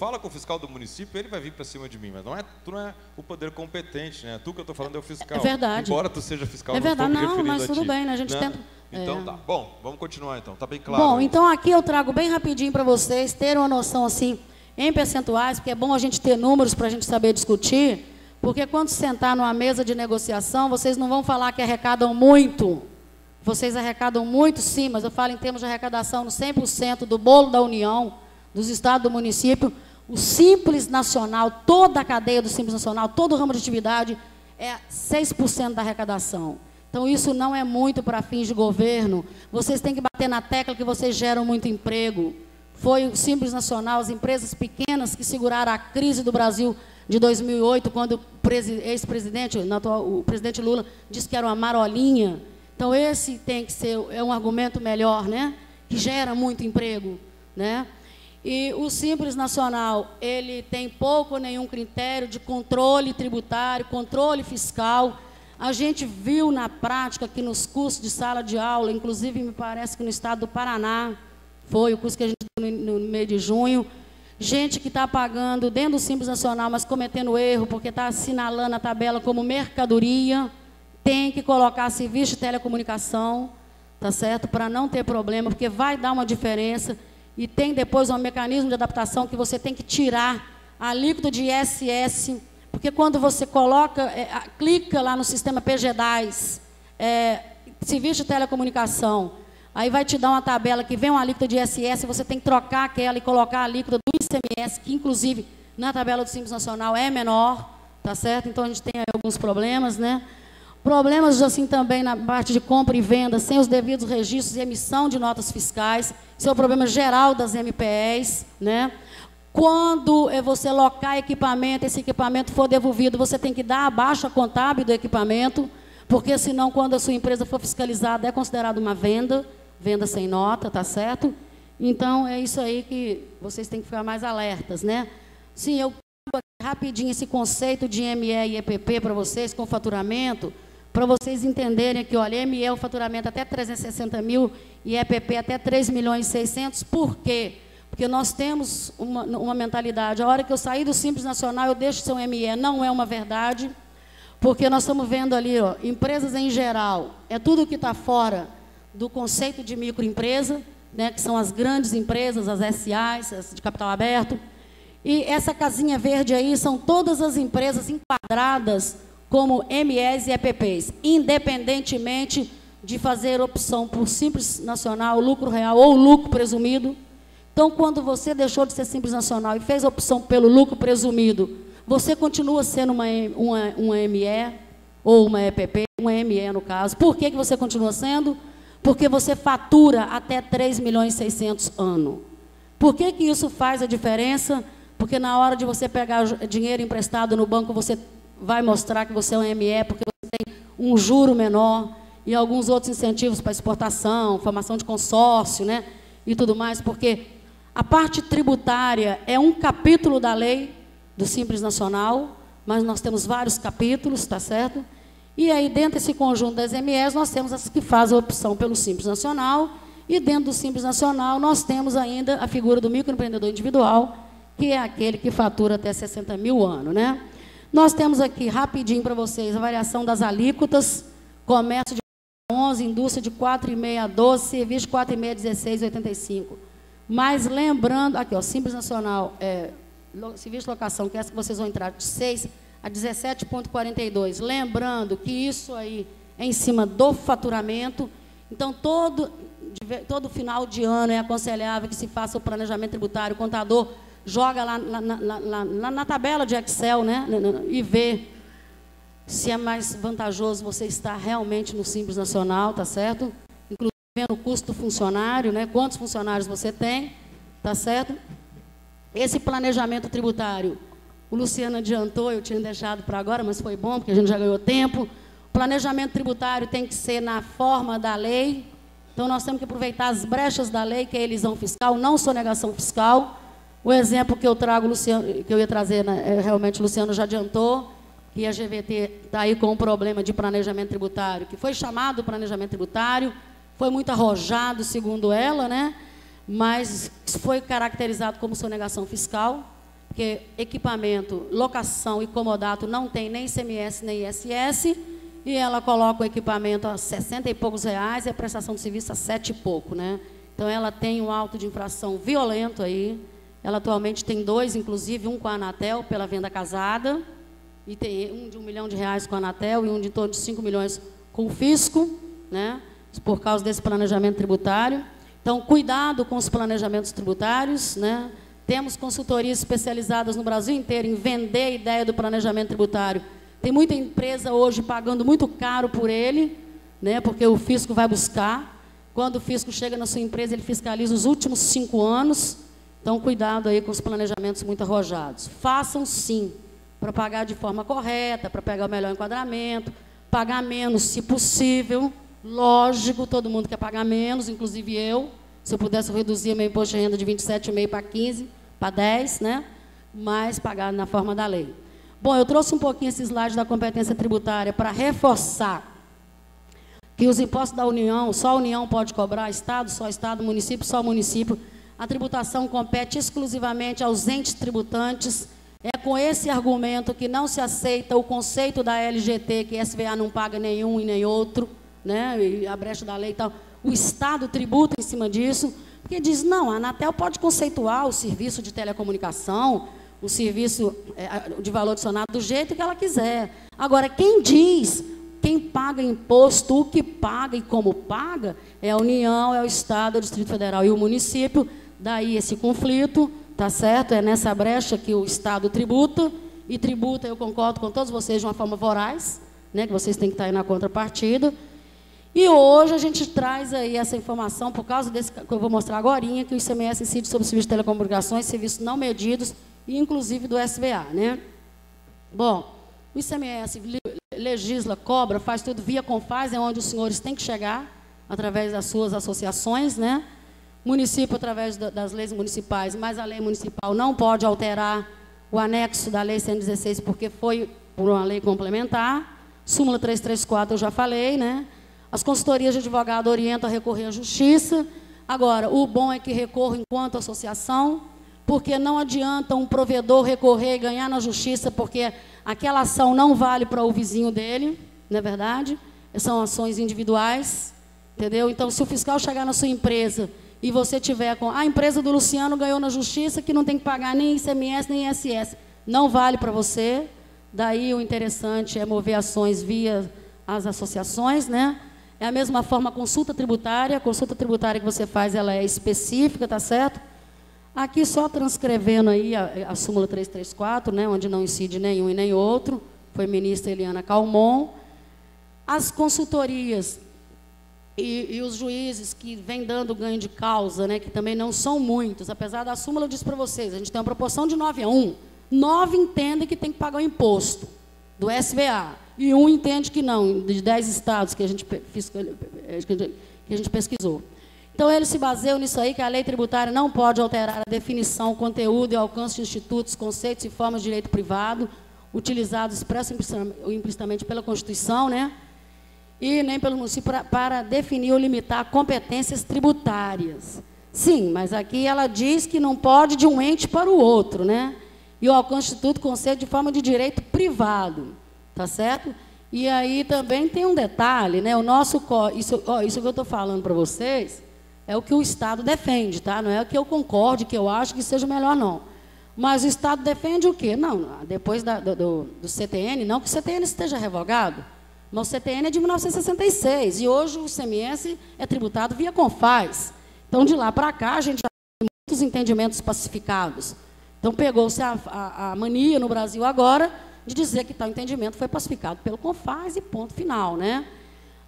fala com o fiscal do município, ele vai vir para cima de mim, mas tu não é o poder competente, né? Tu que eu estou falando é o fiscal. É verdade. Embora tu seja fiscal, é verdade, não, mas tudo ti, bem, né? A gente né? tenta... Então tá, bom, vamos continuar então, tá bem claro. Bom, aí. então aqui eu trago bem rapidinho para vocês terem uma noção assim, em percentuais, porque é bom a gente ter números para a gente saber discutir, porque quando sentar numa mesa de negociação, vocês não vão falar que arrecadam muito. Vocês arrecadam muito, sim, mas eu falo em termos de arrecadação no 100% do bolo da União, dos estados do município. O Simples Nacional, toda a cadeia do Simples Nacional, todo o ramo de atividade, é 6% da arrecadação. Então, isso não é muito para fins de governo. Vocês têm que bater na tecla que vocês geram muito emprego. Foi o Simples Nacional, as empresas pequenas que seguraram a crise do Brasil de 2008, quando o ex-presidente, o presidente Lula, disse que era uma marolinha. Então, esse tem que ser um argumento melhor, né? Que gera muito emprego, né? E o Simples Nacional, ele tem pouco ou nenhum critério de controle tributário, controle fiscal. A gente viu na prática que nos cursos de sala de aula, inclusive me parece que no estado do Paraná, foi o curso que a gente deu no mês de junho, gente que está pagando dentro do Simples Nacional, mas cometendo erro, porque está assinalando a tabela como mercadoria, tem que colocar serviço de telecomunicação, tá certo? Para não ter problema, porque vai dar uma diferença. E tem depois um mecanismo de adaptação que você tem que tirar a alíquota de ISS, porque quando você coloca, clica lá no sistema PGDAS, serviço de telecomunicação, aí vai te dar uma tabela que vem uma alíquota de ISS, você tem que trocar aquela e colocar a alíquota do ICMS, que inclusive na tabela do Simples Nacional é menor, tá certo? Então a gente tem aí alguns problemas, né? Problemas assim também na parte de compra e venda, sem os devidos registros e emissão de notas fiscais. Isso é o problema geral das MPEs, né? Quando você locar equipamento, esse equipamento for devolvido, você tem que dar a baixa contábil do equipamento, porque senão, quando a sua empresa for fiscalizada, é considerado uma venda sem nota, tá certo? Então, é isso aí que vocês têm que ficar mais alertas, né? Sim, eu trago rapidinho esse conceito de ME e EPP para vocês, com faturamento, para vocês entenderem que, olha, ME é o faturamento até 360 mil e EPP até 3.600.000. Por quê? Porque nós temos uma mentalidade. A hora que eu sair do Simples Nacional, eu deixo de ser um ME. Não é uma verdade, porque nós estamos vendo ali, ó, empresas em geral, é tudo que está fora do conceito de microempresa, né, que são as grandes empresas, as SAs, as de capital aberto. E essa casinha verde aí são todas as empresas enquadradas como MEs e EPPs, independentemente de fazer opção por Simples Nacional, lucro real ou lucro presumido. Então, quando você deixou de ser Simples Nacional e fez a opção pelo lucro presumido, você continua sendo uma ME ou uma EPP, uma ME no caso. Por que você continua sendo? Porque você fatura até 3.600.000 ano. Por que isso faz a diferença? Porque na hora de você pegar dinheiro emprestado no banco, você vai mostrar que você é um ME, porque você tem um juro menor e alguns outros incentivos para exportação, formação de consórcio, né, e tudo mais, porque a parte tributária é um capítulo da lei do Simples Nacional, mas nós temos vários capítulos, tá certo? E aí, dentro desse conjunto das MEs, nós temos as que fazem a opção pelo Simples Nacional, e dentro do Simples Nacional, nós temos ainda a figura do microempreendedor individual, que é aquele que fatura até 60 mil ano, né? Nós temos aqui, rapidinho para vocês, a variação das alíquotas, comércio de 11, indústria de 4,5 a 12, serviço de 4,5 a 16, 85. Mas lembrando, aqui, ó, Simples Nacional, serviço de locação, que é essa que vocês vão entrar, de 6 a 17,42. Lembrando que isso aí é em cima do faturamento. Então, todo final de ano é aconselhável que se faça o planejamento tributário, o contador joga lá na tabela de Excel, né, e vê se é mais vantajoso você estar realmente no Simples Nacional, tá certo? Inclusive vendo o custo do funcionário, né, quantos funcionários você tem, tá certo? Esse planejamento tributário, o Luciano adiantou, eu tinha deixado para agora, mas foi bom, porque a gente já ganhou tempo. O planejamento tributário tem que ser na forma da lei, então nós temos que aproveitar as brechas da lei, que é a elisão fiscal, não sonegação fiscal. O exemplo que eu trago, Luciano, que eu ia trazer, né, realmente o Luciano já adiantou, que a GVT está aí com um problema de planejamento tributário, que foi chamado planejamento tributário, foi muito arrojado, segundo ela, né, mas foi caracterizado como sonegação fiscal. porque equipamento, locação e comodato não tem nem ICMS nem ISS, e ela coloca o equipamento a 60 e poucos reais e a prestação de serviço a 7 e pouco, né? Então, ela tem um auto de infração violento aí. Ela atualmente tem 2, inclusive, um com a Anatel pela venda casada, e tem um de R$1 milhão com a Anatel e um de em torno de 5 milhões com o fisco, né? Por causa desse planejamento tributário. Então, cuidado com os planejamentos tributários, né? Temos consultorias especializadas no Brasil inteiro em vender a ideia do planejamento tributário. Tem muita empresa hoje pagando muito caro por ele, né? Porque o fisco vai buscar. Quando o fisco chega na sua empresa, ele fiscaliza os últimos 5 anos. Então, cuidado aí com os planejamentos muito arrojados. Façam sim, para pagar de forma correta, para pegar o melhor enquadramento, pagar menos se possível. Lógico, todo mundo quer pagar menos, inclusive eu. Se eu pudesse reduzir meu imposto de renda de 27,5 para 15, para 10, né? Mas pagar na forma da lei. Bom, eu trouxe um pouquinho esse slide da competência tributária para reforçar que os impostos da União, só a União pode cobrar, Estado, município, só município. A tributação compete exclusivamente aos entes tributantes. É com esse argumento que não se aceita o conceito da LGT, que SVA não paga nenhum e nem outro, né? E a brecha da lei e tal. O Estado tributa em cima disso, porque diz, não, a Anatel pode conceituar o serviço de telecomunicação, o serviço de valor adicionado do jeito que ela quiser. Agora, quem diz, quem paga imposto, o que paga e como paga, é a União, é o Estado, é o Distrito Federal e o município. Daí esse conflito, tá certo? É nessa brecha que o Estado tributa, e tributa, eu concordo com todos vocês, de uma forma voraz, né, que vocês têm que estar aí na contrapartida. E hoje a gente traz aí essa informação, por causa desse que eu vou mostrar agora, que o ICMS incide sobre o serviço de telecomunicações, serviços não medidos, e inclusive do SVA, né? Bom, o ICMS legisla, cobra, faz tudo via Confaz, é onde os senhores têm que chegar, através das suas associações, né? Município, através das leis municipais, mas a lei municipal não pode alterar o anexo da lei 116, porque foi por uma lei complementar. Súmula 334 eu já falei, né? As consultorias de advogado orientam a recorrer à justiça. Agora, o bom é que recorra enquanto associação, porque não adianta um provedor recorrer e ganhar na justiça, porque aquela ação não vale para o vizinho dele, não é verdade? São ações individuais, entendeu? Então, se o fiscal chegar na sua empresa e você tiver com... a empresa do Luciano ganhou na justiça que não tem que pagar nem ICMS nem ISS, não vale para você. Daí o interessante é mover ações via as associações, né? É a mesma forma a consulta tributária que você faz, ela é específica, tá certo? Aqui só transcrevendo aí a súmula 334, né, onde não incide nenhum e nem outro, foi ministra Eliana Calmon. As consultorias e os juízes que vêm dando ganho de causa, né, que também não são muitos, apesar da súmula, eu disse para vocês, a gente tem uma proporção de 9-1. 9 entendem que tem que pagar o imposto do SVA, e 1 entende que não, de 10 estados que a gente pesquisou. Então, eles se baseiam nisso aí, que a lei tributária não pode alterar a definição, conteúdo e alcance de institutos, conceitos e formas de direito privado, utilizados expresso ou implicitamente pela Constituição, né? E nem pelo município para definir ou limitar competências tributárias. Sim, mas aqui ela diz que não pode de um ente para o outro, né? E o alcance de instituto, conceito de forma de direito privado, tá certo? E aí também tem um detalhe, né? O nosso isso que eu estou falando para vocês é o que o Estado defende, tá? Não é o que eu concorde, que eu acho que seja melhor, não. Mas o Estado defende o quê? Não, depois do CTN, não que o CTN esteja revogado, mas o CTN é de 1966, e hoje o ICMS é tributado via Confaz. Então, de lá para cá, a gente já tem muitos entendimentos pacificados. Então, pegou-se a mania no Brasil agora de dizer que tal entendimento foi pacificado pelo Confaz e ponto final, né?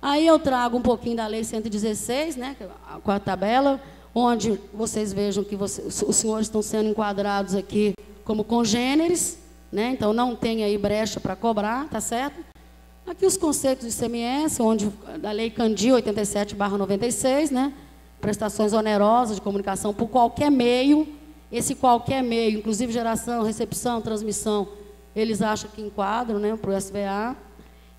Aí eu trago um pouquinho da Lei 116, né, com a tabela, onde vocês vejam que os senhores estão sendo enquadrados aqui como congêneres, né? Então não tem aí brecha para cobrar, tá certo? Aqui os conceitos do ICMS, onde da Lei Candir 87/96, né? Prestações onerosas de comunicação por qualquer meio, esse qualquer meio, inclusive geração, recepção, transmissão, eles acham que enquadram, né, para o SVA.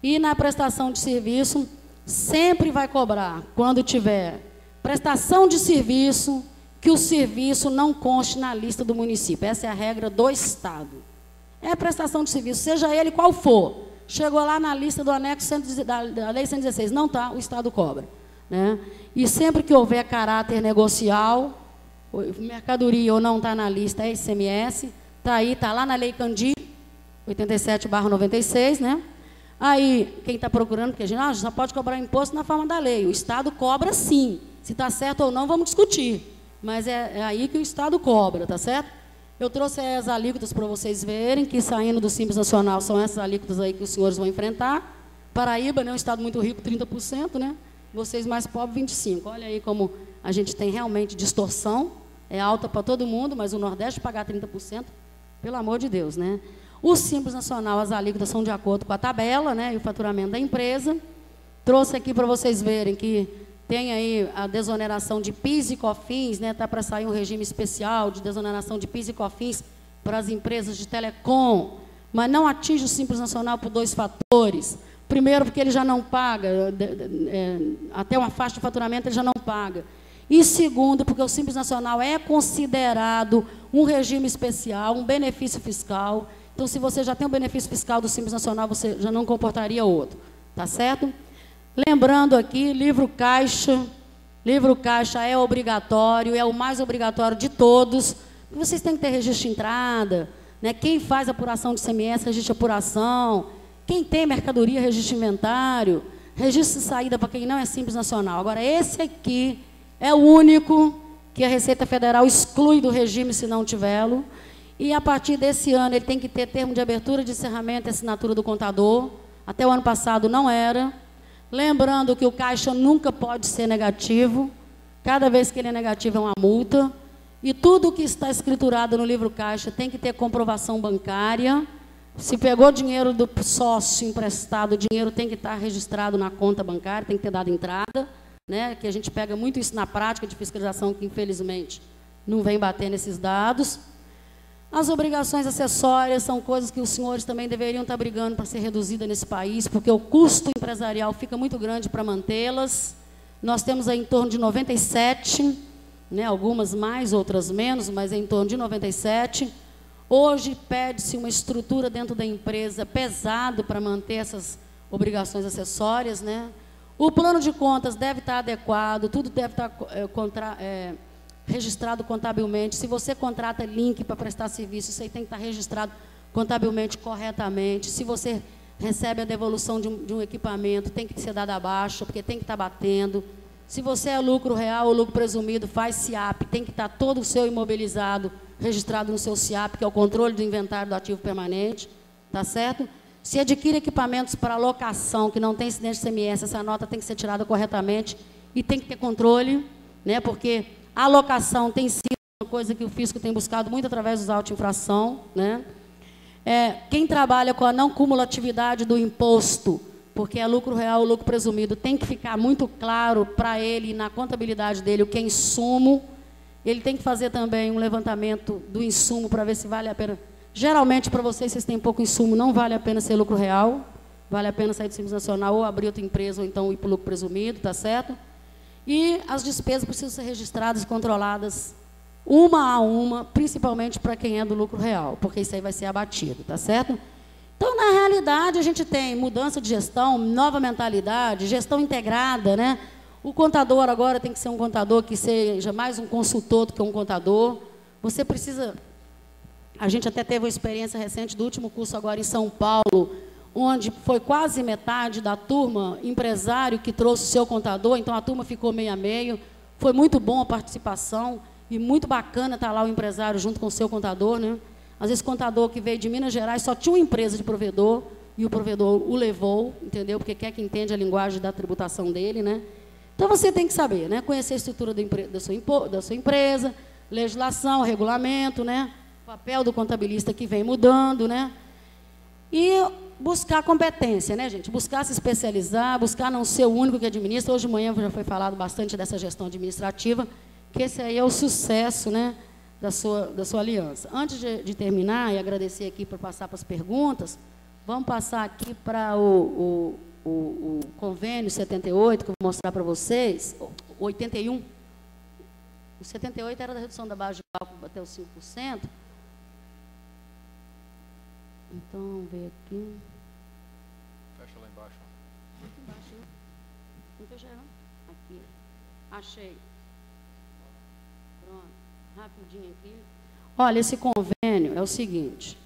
E na prestação de serviço, sempre vai cobrar, quando tiver prestação de serviço que o serviço não conste na lista do município. Essa é a regra do Estado. É prestação de serviço, seja ele qual for. Chegou lá na lista do anexo da Lei 116, não está, o Estado cobra. Né? E sempre que houver caráter negocial, mercadoria ou não está na lista, é ICMS, está aí, está lá na Lei Candir, 87/96, né? Aí, quem está procurando, porque a gente só pode cobrar imposto na forma da lei. O Estado cobra sim. Se está certo ou não, vamos discutir. Mas é aí que o Estado cobra, tá certo? Eu trouxe as alíquotas para vocês verem, que saindo do Simples Nacional são essas alíquotas aí que os senhores vão enfrentar. Paraíba, né, um estado muito rico, 30%, né? Vocês mais pobres, 25%. Olha aí como a gente tem realmente distorção. É alta para todo mundo, mas o Nordeste pagar 30%, pelo amor de Deus, né? O Simples Nacional, as alíquotas são de acordo com a tabela, né, e o faturamento da empresa. Trouxe aqui para vocês verem que tem aí a desoneração de PIS e COFINS, né, está para sair um regime especial de desoneração de PIS e COFINS para as empresas de telecom, mas não atinge o Simples Nacional por 2 fatores. Primeiro, porque ele já não paga, até uma faixa de faturamento ele já não paga. E segundo, porque o Simples Nacional é considerado um regime especial, um benefício fiscal. Então, se você já tem um benefício fiscal do Simples Nacional, você já não comportaria outro. Tá certo? Lembrando aqui, livro caixa é obrigatório, é o mais obrigatório de todos. Vocês têm que ter registro de entrada, né? Quem faz apuração de ICMS, registro de apuração. Quem tem mercadoria, registro de inventário. Registro de saída para quem não é Simples Nacional. Agora, esse aqui é o único que a Receita Federal exclui do regime se não tivê-lo. E, a partir desse ano, ele tem que ter termo de abertura, de encerramento e assinatura do contador. Até o ano passado não era. Lembrando que o caixa nunca pode ser negativo. Cada vez que ele é negativo é uma multa. E tudo que está escriturado no livro caixa tem que ter comprovação bancária. Se pegou dinheiro do sócio emprestado, o dinheiro tem que estar registrado na conta bancária, tem que ter dado entrada, né? Que a gente pega muito isso na prática de fiscalização, que infelizmente não vem bater nesses dados. As obrigações acessórias são coisas que os senhores também deveriam estar brigando para ser reduzida nesse país, porque o custo empresarial fica muito grande para mantê-las. Nós temos aí em torno de 97, né, algumas mais, outras menos, mas é em torno de 97. Hoje pede-se uma estrutura dentro da empresa pesado para manter essas obrigações acessórias, né? O plano de contas deve estar adequado, tudo deve estar registrado contabilmente. Se você contrata link para prestar serviço, isso aí tem que estar registrado contabilmente corretamente. Se você recebe a devolução de um equipamento, tem que ser dada a baixa, porque tem que estar batendo. Se você é lucro real ou lucro presumido, faz SIAP, tem que estar todo o seu imobilizado registrado no seu SIAP, que é o controle do inventário do ativo permanente, tá certo? Se adquire equipamentos para locação, que não tem incidente de ICMS, essa nota tem que ser tirada corretamente e tem que ter controle, né, porque a locação tem sido uma coisa que o fisco tem buscado muito através dos autos de infração, né? Quem trabalha com a não cumulatividade do imposto, porque é lucro real ou lucro presumido, tem que ficar muito claro para ele, na contabilidade dele, o que é insumo. Ele tem que fazer também um levantamento do insumo para ver se vale a pena. Geralmente, para vocês têm pouco insumo, não vale a pena ser lucro real, vale a pena sair do Simples Nacional ou abrir outra empresa, ou então ir para o lucro presumido, tá certo? E as despesas precisam ser registradas e controladas uma a uma, principalmente para quem é do lucro real, porque isso aí vai ser abatido, tá certo? Então, na realidade, a gente tem mudança de gestão, nova mentalidade, gestão integrada, né? O contador agora tem que ser um contador que seja mais um consultor do que um contador. Você precisa... A gente até teve uma experiência recente do último curso agora em São Paulo, onde foi quase metade da turma empresário que trouxe o seu contador, então a turma ficou meio a meio. Foi muito bom a participação e muito bacana estar lá o empresário junto com o seu contador, né? Às vezes o contador que veio de Minas Gerais só tinha uma empresa de provedor e o provedor o levou, entendeu? Porque quer que entende a linguagem da tributação dele, né? Então você tem que saber, né? Conhecer a estrutura da sua empresa, legislação, regulamento, né? O papel do contabilista que vem mudando, né? E buscar competência, né, gente? Buscar se especializar, buscar não ser o único que administra. Hoje de manhã já foi falado bastante dessa gestão administrativa, que esse aí é o sucesso, né, da sua aliança. Antes de terminar e agradecer aqui para passar para as perguntas, vamos passar aqui para o convênio 78, que eu vou mostrar para vocês, 81. O 78 era da redução da base de cálculo até os 5%. Então, vamos ver aqui. Fecha lá embaixo. Aqui embaixo, né? Não fechei, não? Aqui. Achei. Pronto. Rapidinho aqui. Olha, esse convênio é o seguinte.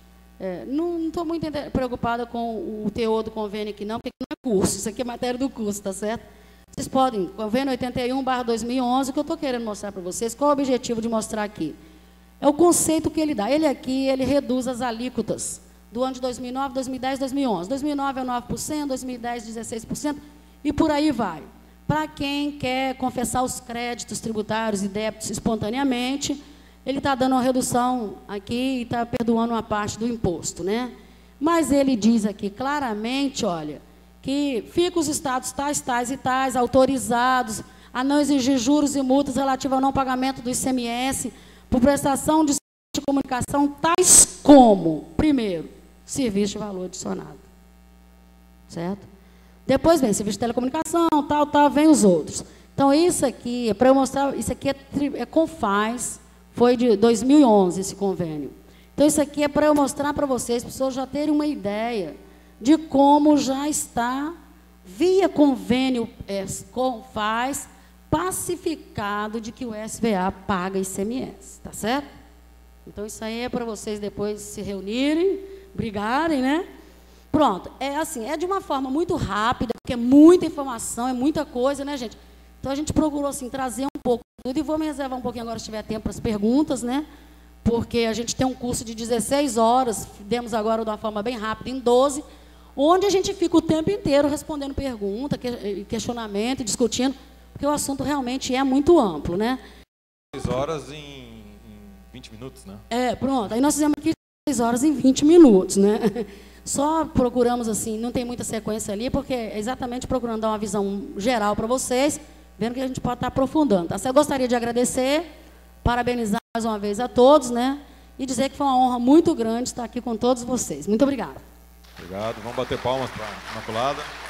Não estou muito preocupada com o teor do convênio aqui, não, porque não é curso. Isso aqui é matéria do curso, tá certo? Vocês podem, convênio 81/2011, o que eu estou querendo mostrar para vocês, qual é o objetivo de mostrar aqui? É o conceito que ele dá. Ele aqui, ele reduz as alíquotas do ano de 2009, 2010, 2011. 2009 é 9%, 2010 16% e por aí vai. Para quem quer confessar os créditos tributários e débitos espontaneamente, ele está dando uma redução aqui e está perdoando uma parte do imposto, né? Mas ele diz aqui claramente, olha, que ficam os estados tais, tais e tais, autorizados a não exigir juros e multas relativas ao não pagamento do ICMS por prestação de serviço de comunicação, tais como, primeiro, serviço de valor adicionado. Certo? Depois vem serviço de telecomunicação, tal, vem os outros. Então, isso aqui, para eu mostrar, isso aqui é Confaz, foi de 2011 esse convênio. Então, isso aqui é para eu mostrar para vocês, para as pessoas já terem uma ideia de como já está, via convênio Confaz, pacificado de que o SVA paga ICMS, tá certo? Então, isso aí é para vocês depois se reunirem, brigarem, né? Pronto, é assim, é de uma forma muito rápida, porque é muita informação, é muita coisa, né, gente? Então, a gente procurou, assim, trazer um pouco de tudo, e vou me reservar um pouquinho agora, se tiver tempo, para as perguntas, né? Porque a gente tem um curso de 16 horas, demos agora de uma forma bem rápida, em 12, onde a gente fica o tempo inteiro respondendo pergunta, questionamento, discutindo, porque o assunto realmente é muito amplo, né? 6 horas em 20 minutos, né? Pronto. Aí nós fizemos aqui 6 horas em 20 minutos, né? Só procuramos, assim, não tem muita sequência ali, porque é exatamente procurando dar uma visão geral para vocês, vendo que a gente pode estar aprofundando. Tá? Eu gostaria de agradecer, parabenizar mais uma vez a todos, né? E dizer que foi uma honra muito grande estar aqui com todos vocês. Muito obrigada. Obrigado. Vamos bater palmas para a Imaculada.